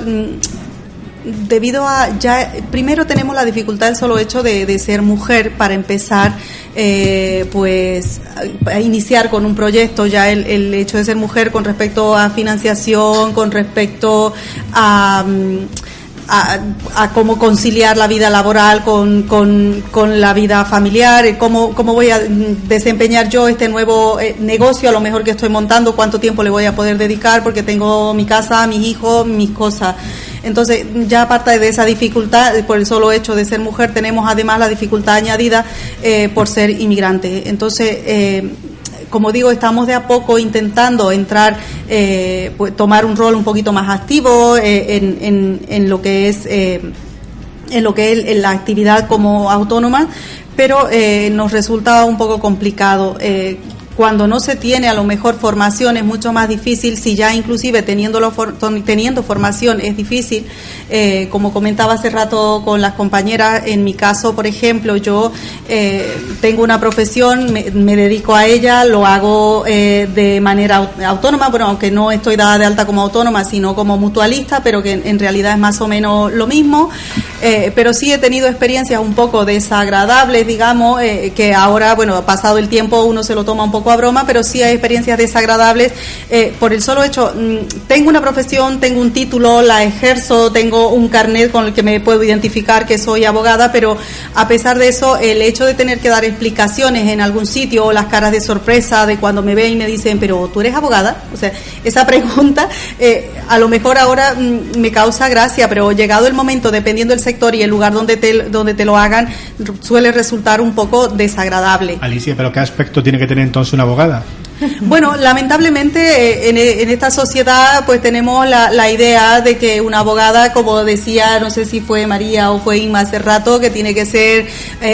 Speaker 3: debido a primero tenemos la dificultad del solo hecho de ser mujer para empezar pues a iniciar con un proyecto, ya el hecho de ser mujer con respecto a financiación, con respecto a cómo conciliar la vida laboral con la vida familiar, cómo voy a desempeñar yo este nuevo negocio a lo mejor que estoy montando, cuánto tiempo le voy a poder dedicar porque tengo mi casa, mis hijos, mis cosas. Entonces, ya aparte de esa dificultad, por el solo hecho de ser mujer, tenemos además la dificultad añadida por ser inmigrante. Entonces, como digo, estamos de a poco intentando entrar, pues, tomar un rol un poquito más activo en lo que es en la actividad como autónoma, pero nos resulta un poco complicado. Cuando no se tiene a lo mejor formación es mucho más difícil, si ya inclusive teniendo formación es difícil, como comentaba hace rato con las compañeras, en mi caso, por ejemplo, yo tengo una profesión, me dedico a ella, lo hago de manera autónoma, bueno, aunque no estoy dada de alta como autónoma, sino como mutualista, pero que en realidad es más o menos lo mismo, pero sí he tenido experiencias un poco desagradables, digamos, que ahora, bueno, pasado el tiempo uno se lo toma un poco a broma, pero sí hay experiencias desagradables por el solo hecho, tengo una profesión, tengo un título, la ejerzo, tengo un carnet con el que me puedo identificar que soy abogada, pero a pesar de eso, el hecho de tener que dar explicaciones en algún sitio o las caras de sorpresa de cuando me ven y me dicen, pero ¿tú eres abogada? O sea, esa pregunta a lo mejor ahora me causa gracia, pero llegado el momento, dependiendo del sector y el lugar donde te lo hagan, suele resultar un poco desagradable.
Speaker 1: Alicia, ¿pero qué aspecto tiene que tener entonces una abogada?
Speaker 3: Bueno, lamentablemente en esta sociedad pues tenemos la idea de que una abogada, como decía, no sé si fue María o fue Inma hace rato, que tiene que ser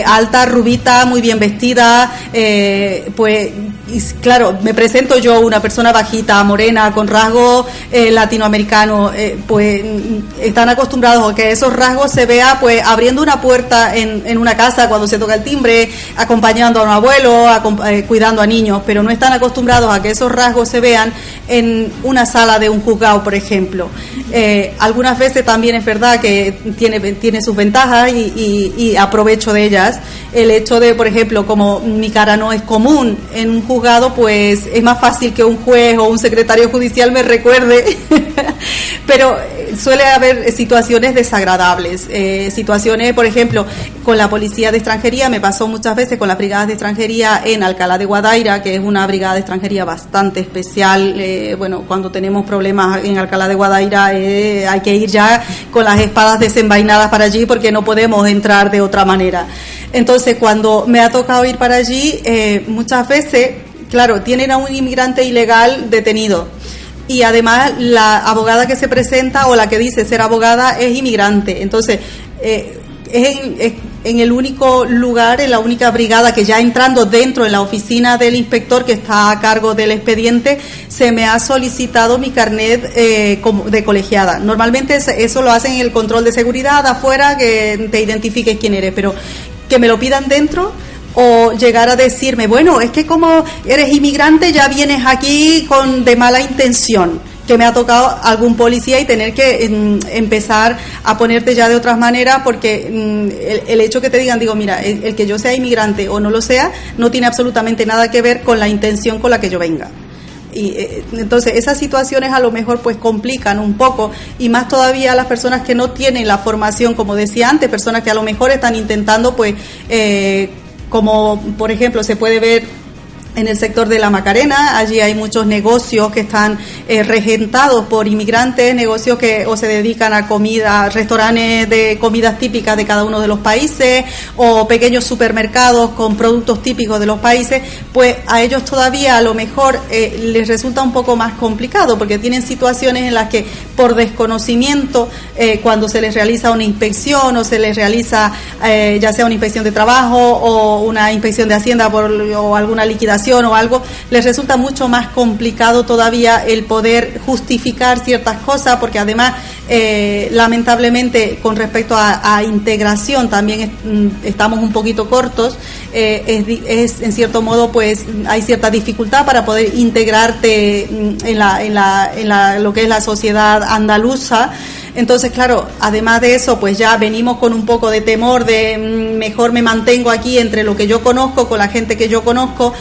Speaker 3: alta, rubita, muy bien vestida, pues y claro, me presento yo una persona bajita, morena, con rasgos latinoamericanos, pues están acostumbrados a que esos rasgos se vea pues abriendo una puerta en una casa cuando se toca el timbre, acompañando a un abuelo, cuidando a niños, pero no están acostumbrados a que esos rasgos se vean en una sala de un juzgado, por ejemplo. Algunas veces también es verdad que tiene sus ventajas y aprovecho de ellas. El hecho de, por ejemplo, como mi cara no es común en un juzgado, pues es más fácil que un juez o un secretario judicial me recuerde, pero suele haber situaciones desagradables, situaciones, por ejemplo, con la policía de extranjería, me pasó muchas veces con las brigadas de extranjería en Alcalá de Guadaira, que es una brigada de extranjería bastante especial. Bueno, cuando tenemos problemas en Alcalá de Guadaira hay que ir ya con las espadas desenvainadas para allí porque no podemos entrar de otra manera. Entonces, cuando me ha tocado ir para allí, muchas veces, claro, tienen a un inmigrante ilegal detenido. Y además la abogada que se presenta o la que dice ser abogada es inmigrante. Entonces, es en el único lugar, en la única brigada que ya entrando dentro en la oficina del inspector que está a cargo del expediente, se me ha solicitado mi carnet de colegiada. Normalmente eso lo hacen en el control de seguridad afuera, que te identifiques quién eres, pero que me lo pidan dentro, o llegar a decirme, bueno, es que como eres inmigrante ya vienes aquí de mala intención, que me ha tocado algún policía y tener que empezar a ponerte ya de otras maneras, porque el hecho que te digan, digo, mira, el que yo sea inmigrante o no lo sea, no tiene absolutamente nada que ver con la intención con la que yo venga. Y entonces esas situaciones a lo mejor pues complican un poco, y más todavía a las personas que no tienen la formación, como decía antes, personas que a lo mejor están intentando pues como por ejemplo se puede ver en el sector de la Macarena. Allí hay muchos negocios que están regentados por inmigrantes, negocios que o se dedican a comida, restaurantes de comidas típicas de cada uno de los países, o pequeños supermercados con productos típicos de los países. Pues a ellos todavía a lo mejor les resulta un poco más complicado, porque tienen situaciones en las que por desconocimiento, cuando se les realiza una inspección o se les realiza ya sea una inspección de trabajo o una inspección de Hacienda o alguna liquidación o algo, les resulta mucho más complicado todavía el poder justificar ciertas cosas, porque además lamentablemente con respecto a integración también estamos un poquito cortos. Es en cierto modo pues hay cierta dificultad para poder integrarte en lo que es la sociedad andaluza. Entonces, claro, además de eso, pues ya venimos con un poco de temor de mejor me mantengo aquí entre lo que yo conozco, con la gente que yo conozco,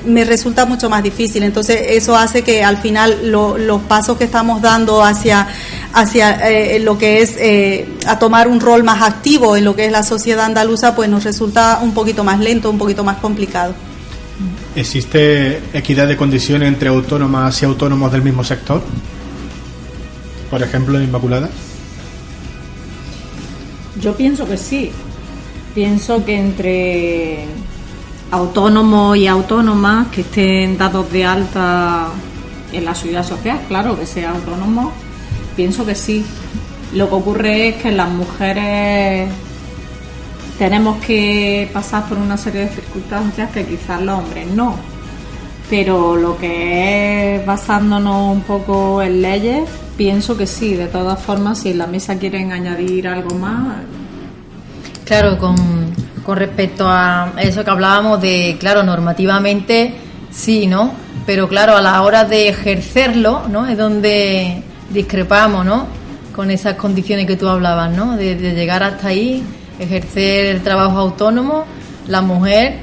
Speaker 3: me resulta mucho más difícil. Entonces, eso hace que al final los pasos que estamos dando hacia lo que es a tomar un rol más activo en lo que es la sociedad andaluza, pues nos resulta un poquito más lento, un poquito más complicado.
Speaker 1: ¿Existe equidad de condiciones entre autónomas y autónomos del mismo sector? Por ejemplo, Inmaculada.
Speaker 4: Yo pienso que sí. Pienso que entre autónomos y autónomas que estén dados de alta en la seguridad social, claro, que sea autónomo, pienso que sí. Lo que ocurre es que las mujeres tenemos que pasar por una serie de circunstancias que quizás los hombres no. Pero lo que es basándonos un poco en leyes, pienso que sí. De todas formas, si en la mesa quieren añadir algo más.
Speaker 2: Claro, con respecto a eso que hablábamos de, claro, normativamente sí, ¿no? Pero claro, a la hora de ejercerlo, ¿no? Es donde discrepamos, ¿no? Con esas condiciones que tú hablabas, ¿no? De llegar hasta ahí, ejercer el trabajo autónomo, la mujer,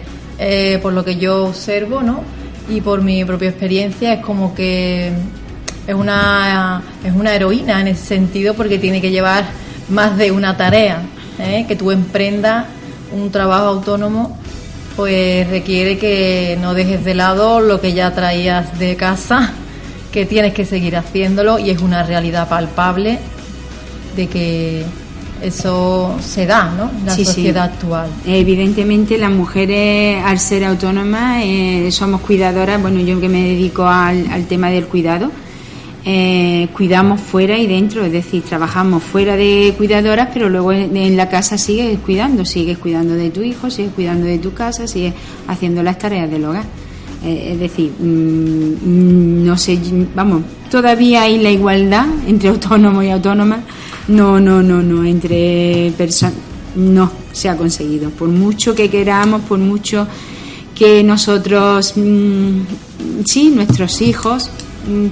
Speaker 2: por lo que yo observo, ¿no? Y por mi propia experiencia, es como que es una heroína en ese sentido, porque tiene que llevar más de una tarea, que tú emprendas un trabajo autónomo, pues requiere que no dejes de lado lo que ya traías de casa, que tienes que seguir haciéndolo, y es una realidad palpable de que eso se da, ¿no? En la sociedad actual.
Speaker 5: Evidentemente las mujeres, al ser autónomas, somos cuidadoras. Bueno, yo que me dedico al tema del cuidado, cuidamos fuera y dentro, es decir, trabajamos fuera de cuidadoras, pero luego en la casa sigues cuidando de tu hijo, sigues cuidando de tu casa, sigues haciendo las tareas del hogar. Es decir, no sé, vamos, todavía hay la igualdad entre autónomos y autónomas. No, entre personas no se ha conseguido. Por mucho que queramos, por mucho que nosotros, sí, nuestros hijos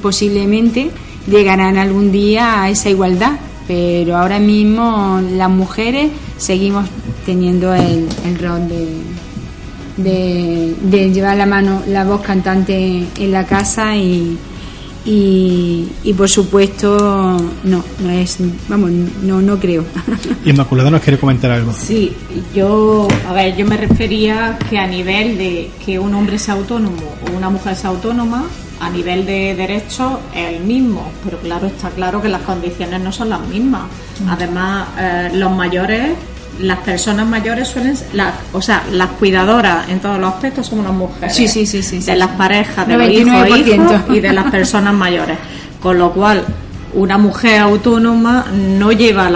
Speaker 5: posiblemente llegarán algún día a esa igualdad, pero ahora mismo las mujeres seguimos teniendo el rol de llevar la voz cantante en la casa y por supuesto no creo.
Speaker 1: Inmaculada nos quiere comentar algo.
Speaker 4: Sí, yo me refería que a nivel de que un hombre sea autónomo o una mujer sea autónoma, a nivel de derechos es el mismo, pero claro, está claro que las condiciones no son las mismas. Además, los mayores, las personas mayores suelen, las cuidadoras en todos los aspectos son unas mujeres.
Speaker 5: Sí.
Speaker 4: De las parejas, de los hijos y de las personas mayores. Con lo cual, una mujer autónoma no lleva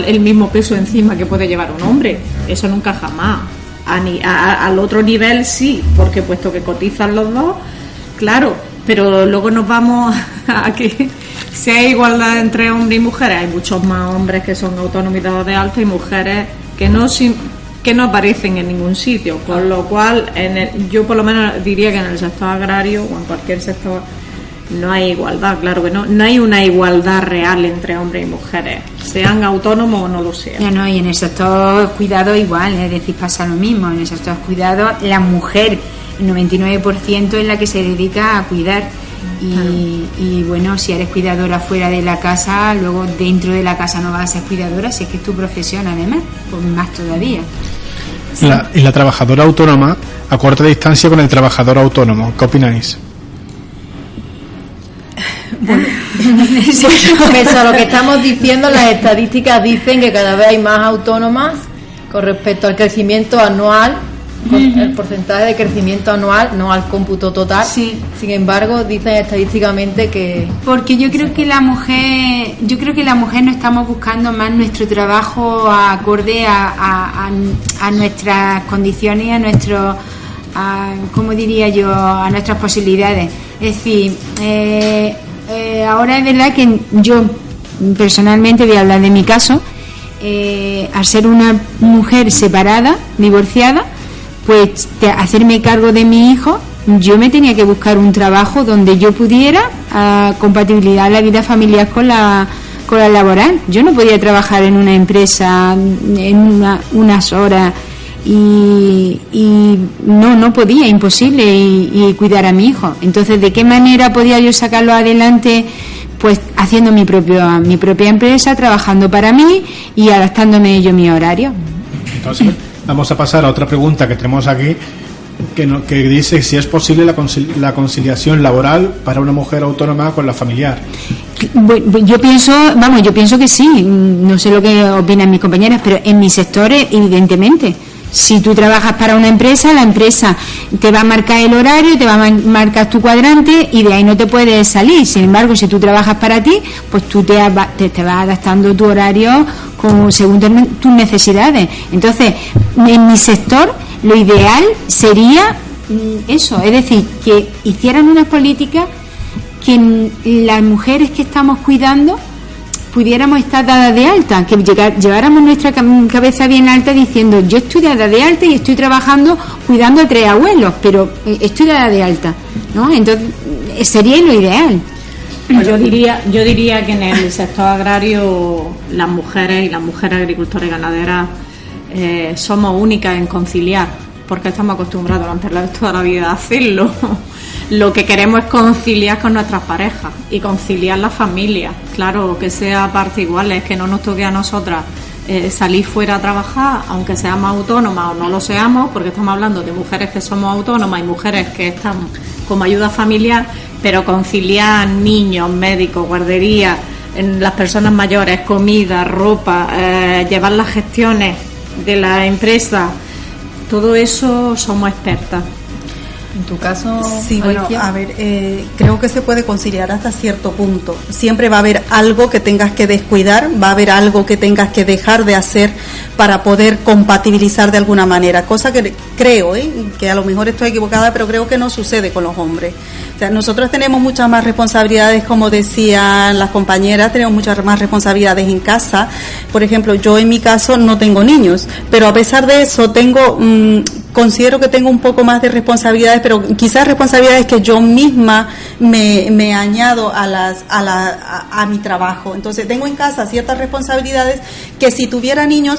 Speaker 4: el mismo peso encima que puede llevar un hombre. Eso nunca jamás. Al otro nivel sí, porque puesto que cotizan los dos, claro, pero luego nos vamos a que si hay igualdad entre hombres y mujeres, hay muchos más hombres que son autónomos y dados de alta y mujeres que no aparecen en ningún sitio, con lo cual yo por lo menos diría que en el sector agrario o en cualquier sector no hay igualdad, claro que no hay una igualdad real entre hombres y mujeres, sean autónomos o no lo sean.
Speaker 5: Ya no, y en el sector cuidado igual, es decir, pasa lo mismo, en el sector cuidado la mujer, el 99% es la que se dedica a cuidar. Y bueno, si eres cuidadora fuera de la casa, luego dentro de la casa no vas a ser cuidadora, si es que es tu profesión además, pues más todavía.
Speaker 1: Y la trabajadora autónoma a corta distancia con el trabajador autónomo, ¿qué opináis?
Speaker 2: Bueno, pese a lo que estamos diciendo, las estadísticas dicen que cada vez hay más autónomas con respecto al crecimiento anual, el porcentaje de crecimiento anual, no al cómputo total.
Speaker 5: Sí.
Speaker 2: Sin embargo, dicen estadísticamente que...
Speaker 5: Porque yo creo que la mujer no estamos buscando más nuestro trabajo acorde a nuestras condiciones y a nuestro, ¿cómo diría yo?, a nuestras posibilidades. Es decir, ahora es verdad que yo personalmente voy a hablar de mi caso, al ser una mujer separada, divorciada, pues hacerme cargo de mi hijo, yo me tenía que buscar un trabajo donde yo pudiera compatibilizar la vida familiar con la laboral. Yo no podía trabajar en una empresa en unas horas y no podía, imposible, y cuidar a mi hijo. Entonces, ¿de qué manera podía yo sacarlo adelante? Pues haciendo mi propia empresa, trabajando para mí y adaptándome yo mi horario.
Speaker 1: Entonces, vamos a pasar a otra pregunta que tenemos aquí, que dice si es posible la conciliación laboral para una mujer autónoma con la familiar.
Speaker 5: Yo pienso que sí. No sé lo que opinan mis compañeras, pero en mi sector, evidentemente. Si tú trabajas para una empresa, la empresa te va a marcar el horario, te va a marcar tu cuadrante y de ahí no te puedes salir. Sin embargo, si tú trabajas para ti, pues tú te vas adaptando tu horario según tus necesidades. Entonces, en mi sector, lo ideal sería eso, es decir, que hicieran unas políticas que las mujeres que estamos cuidando pudiéramos estar dadas de alta, que lleváramos nuestra cabeza bien alta diciendo: yo estoy dada de alta y estoy trabajando cuidando a 3 abuelos, pero estoy dada de alta, ¿no? Entonces sería lo ideal.
Speaker 4: Yo diría que en el sector agrario las mujeres y las mujeres agricultoras y ganaderas somos únicas en conciliar, porque estamos acostumbrados durante toda la vida a hacerlo. Lo que queremos es conciliar con nuestras parejas y conciliar la familia. Claro, que sea parte iguales, que no nos toque a nosotras salir fuera a trabajar, aunque seamos autónomas o no lo seamos, porque estamos hablando de mujeres que somos autónomas y mujeres que están como ayuda familiar, pero conciliar niños, médicos, guarderías, las personas mayores, comida, ropa, llevar las gestiones de la empresa, todo eso somos expertas.
Speaker 2: En tu caso,
Speaker 3: sí, bueno, a ver, creo que se puede conciliar hasta cierto punto. Siempre va a haber algo que tengas que descuidar, va a haber algo que tengas que dejar de hacer para poder compatibilizar de alguna manera, cosa que creo, que a lo mejor estoy equivocada, pero creo que no sucede con los hombres. O sea, nosotros tenemos muchas más responsabilidades, como decían las compañeras, tenemos muchas más responsabilidades en casa. Por ejemplo, yo en mi caso no tengo niños, pero a pesar de eso tengo considero que tengo un poco más de responsabilidades, pero quizás responsabilidades que yo misma me añado a mi trabajo. Entonces tengo en casa ciertas responsabilidades que si tuviera niños,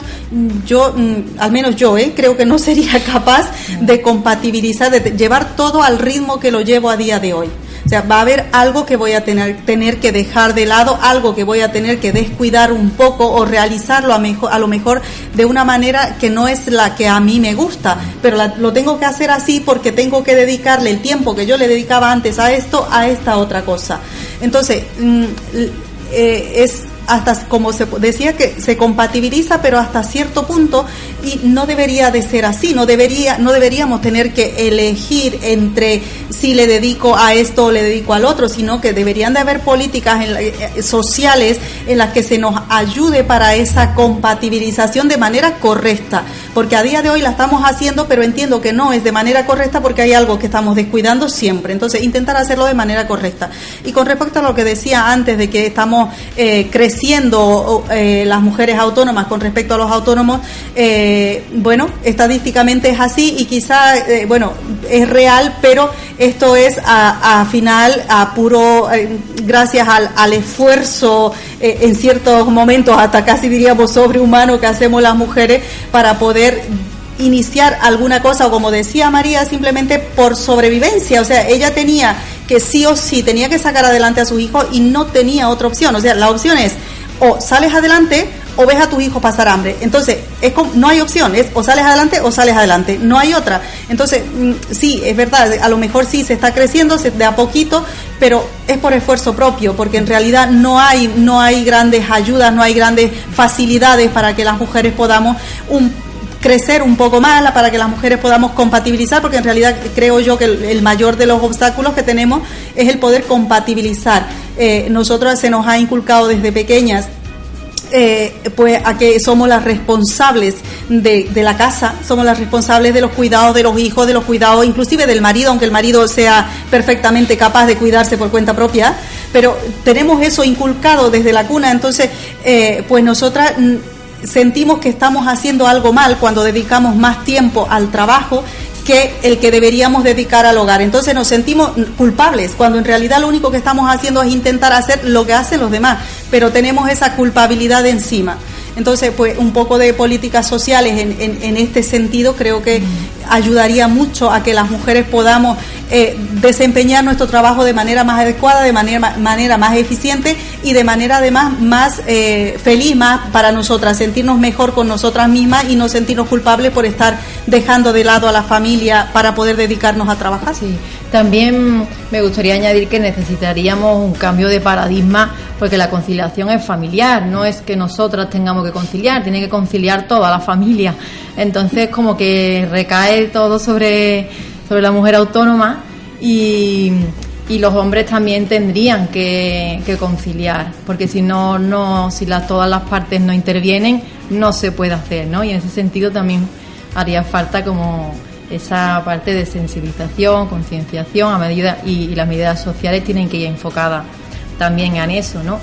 Speaker 3: yo, al menos yo, creo que no sería capaz de compatibilizar, de llevar todo al ritmo que lo llevo a día de hoy. O sea, va a haber algo que voy a tener que dejar de lado, algo que voy a tener que descuidar un poco o realizarlo a lo mejor de una manera que no es la que a mí me gusta, pero lo tengo que hacer así porque tengo que dedicarle el tiempo que yo le dedicaba antes a esto, a esta otra cosa. Entonces, es hasta, como se decía, que se compatibiliza, pero hasta cierto punto, y no debería de ser así. No deberíamos tener que elegir entre si le dedico a esto o le dedico al otro, sino que deberían de haber políticas sociales en las que se nos ayude para esa compatibilización de manera correcta, porque a día de hoy la estamos haciendo, pero entiendo que no es de manera correcta porque hay algo que estamos descuidando siempre. Entonces, intentar hacerlo de manera correcta. Y con respecto a lo que decía antes de que estamos creciendo las mujeres autónomas con respecto a los autónomos, bueno, estadísticamente es así y quizá, bueno, es real, pero esto es a final, a puro, gracias al esfuerzo, en ciertos momentos hasta casi diríamos sobrehumano que hacemos las mujeres para poder iniciar alguna cosa, o como decía María, simplemente por sobrevivencia. O sea, ella tenía que sí o sí, tenía que sacar adelante a sus hijos y no tenía otra opción. O sea, la opción es o sales adelante o ves a tus hijos pasar hambre. Entonces, no hay opción, es o sales adelante, no hay otra. Entonces, sí, es verdad, a lo mejor sí se está creciendo de a poquito, pero es por esfuerzo propio, porque en realidad no hay grandes ayudas, no hay grandes facilidades para que las mujeres podamos crecer un poco más, para que las mujeres podamos compatibilizar, porque en realidad creo yo que el mayor de los obstáculos que tenemos es el poder compatibilizar. Nosotras se nos ha inculcado desde pequeñas pues a que somos las responsables de la casa, somos las responsables de los cuidados de los hijos, de los cuidados inclusive del marido, aunque el marido sea perfectamente capaz de cuidarse por cuenta propia, pero tenemos eso inculcado desde la cuna. Entonces, pues nosotras sentimos que estamos haciendo algo mal cuando dedicamos más tiempo al trabajo que el que deberíamos dedicar al hogar. Entonces nos sentimos culpables, cuando en realidad lo único que estamos haciendo es intentar hacer lo que hacen los demás, pero tenemos esa culpabilidad encima. Entonces, pues un poco de políticas sociales en este sentido creo que ayudaría mucho a que las mujeres podamos desempeñar nuestro trabajo de manera más adecuada, de manera más eficiente y de manera además más feliz, más para nosotras, sentirnos mejor con nosotras mismas y no sentirnos culpables por estar dejando de lado a la familia para poder dedicarnos a trabajar.
Speaker 2: Sí. También me gustaría añadir que necesitaríamos un cambio de paradigma, porque la conciliación es familiar, no es que nosotras tengamos que conciliar, tiene que conciliar toda la familia. Entonces, como que recae todo sobre la mujer autónoma y los hombres también tendrían que conciliar, porque si todas las partes no intervienen, no se puede hacer, ¿no? Y en ese sentido también haría falta como esa parte de sensibilización, concienciación, y las medidas sociales tienen que ir enfocadas también en eso, ¿no?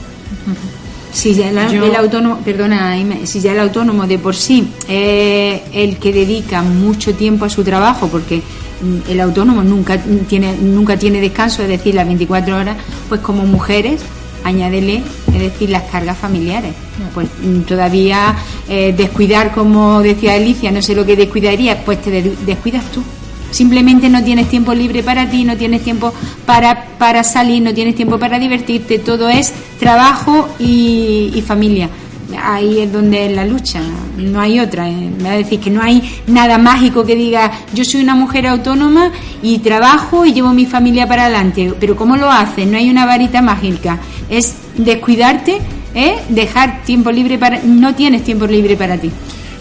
Speaker 5: Si ya el autónomo, perdona, si ya el autónomo de por sí el que dedica mucho tiempo a su trabajo, porque el autónomo nunca tiene descanso, es decir, las 24 horas, pues como mujeres añádele, es decir, las cargas familiares. Pues todavía descuidar, como decía Alicia, no sé lo que descuidaría, pues te descuidas tú. Simplemente no tienes tiempo libre para ti, no tienes tiempo para salir, no tienes tiempo para divertirte, todo es trabajo y familia. Ahí es donde es la lucha, no hay otra. Me va a decir que no hay nada mágico que diga yo soy una mujer autónoma y trabajo y llevo mi familia para adelante, pero ¿cómo lo haces? No hay una varita mágica, es descuidarte, dejar tiempo libre no tienes tiempo libre para ti.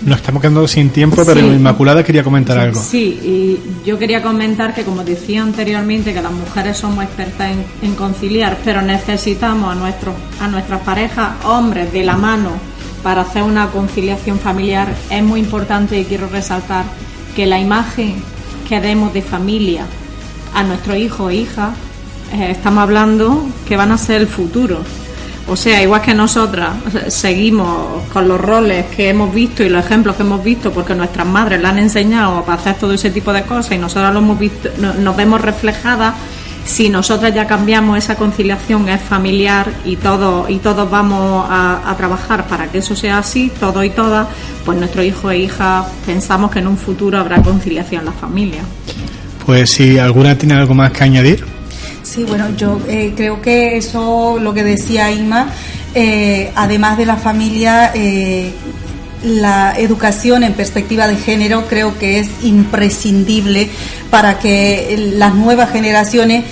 Speaker 1: Nos estamos quedando sin tiempo, pero
Speaker 4: sí.
Speaker 1: Inmaculada quería comentar algo.
Speaker 4: Sí, y yo quería comentar que, como decía anteriormente, que las mujeres somos expertas en conciliar, pero necesitamos a nuestras parejas, hombres, de la mano para hacer una conciliación familiar. Es muy importante, y quiero resaltar, que la imagen que demos de familia a nuestros hijos e hijas, estamos hablando que van a ser el futuro. O sea, igual que nosotras seguimos con los roles que hemos visto y los ejemplos que hemos visto porque nuestras madres la han enseñado para hacer todo ese tipo de cosas y nosotras lo hemos visto, nos vemos reflejadas. Si nosotras ya cambiamos, esa conciliación es familiar y todos vamos a trabajar para que eso sea así, todos y todas, pues nuestros hijos e hijas pensamos que en un futuro habrá conciliación en la familia.
Speaker 1: Pues si alguna tiene algo más que añadir.
Speaker 3: Sí, bueno, yo creo que eso, lo que decía Inma, además de la familia, la educación en perspectiva de género creo que es imprescindible para que las nuevas generaciones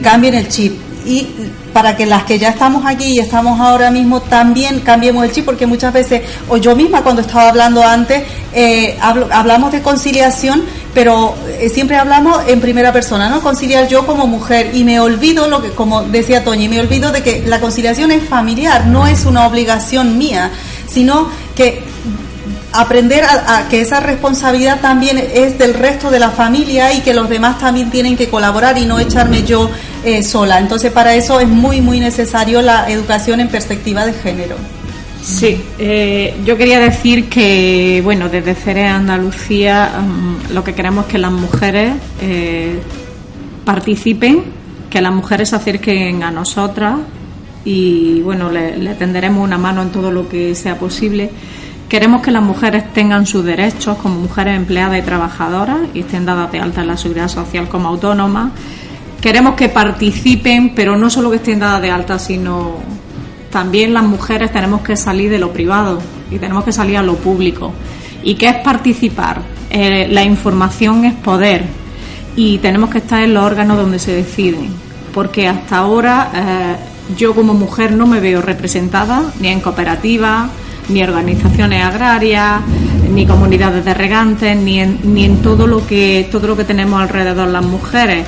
Speaker 3: cambien el chip y para que las que ya estamos aquí y estamos ahora mismo también cambiemos el chip, porque muchas veces, o yo misma cuando estaba hablando antes, hablamos de conciliación, pero siempre hablamos en primera persona, ¿no? Conciliar yo como mujer, y me olvido, lo que como decía Toñi, me olvido de que la conciliación es familiar, no es una obligación mía, sino que aprender a que esa responsabilidad también es del resto de la familia y que los demás también tienen que colaborar y no echarme yo sola. Entonces, para eso es muy, muy necesario la educación en perspectiva de género.
Speaker 4: Sí, yo quería decir que, bueno, desde CERES Andalucía lo que queremos es que las mujeres participen, que las mujeres se acerquen a nosotras y, bueno, le tenderemos una mano en todo lo que sea posible. Queremos que las mujeres tengan sus derechos como mujeres empleadas y trabajadoras y estén dadas de alta en la Seguridad Social como autónomas. Queremos que participen, pero no solo que estén dadas de alta, sino también las mujeres tenemos que salir de lo privado y tenemos que salir a lo público. ¿Y qué es participar? La información es poder y tenemos que estar en los órganos donde se deciden, porque hasta ahora yo como mujer no me veo representada ni en cooperativas, ni organizaciones agrarias, ni comunidades de regantes, ni en todo lo que tenemos alrededor las mujeres.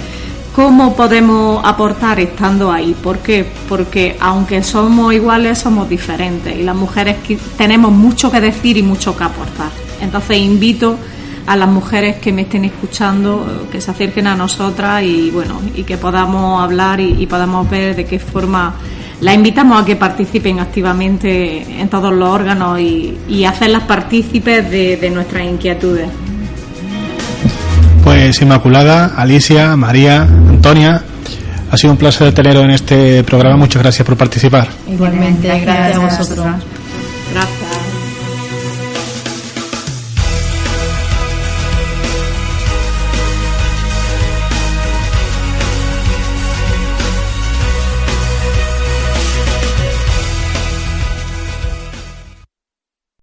Speaker 4: ¿Cómo podemos aportar estando ahí? ¿Por qué? Porque aunque somos iguales, somos diferentes y las mujeres tenemos mucho que decir y mucho que aportar. Entonces invito a las mujeres que me estén escuchando que se acerquen a nosotras y bueno, y que podamos hablar y podamos ver de qué forma. La invitamos a que participen activamente en todos los órganos y hacerlas partícipes de nuestras inquietudes.
Speaker 1: Pues Inmaculada, Alicia, María, Antonia, ha sido un placer teneros en este programa. Muchas gracias por participar.
Speaker 2: Igualmente, gracias a vosotros.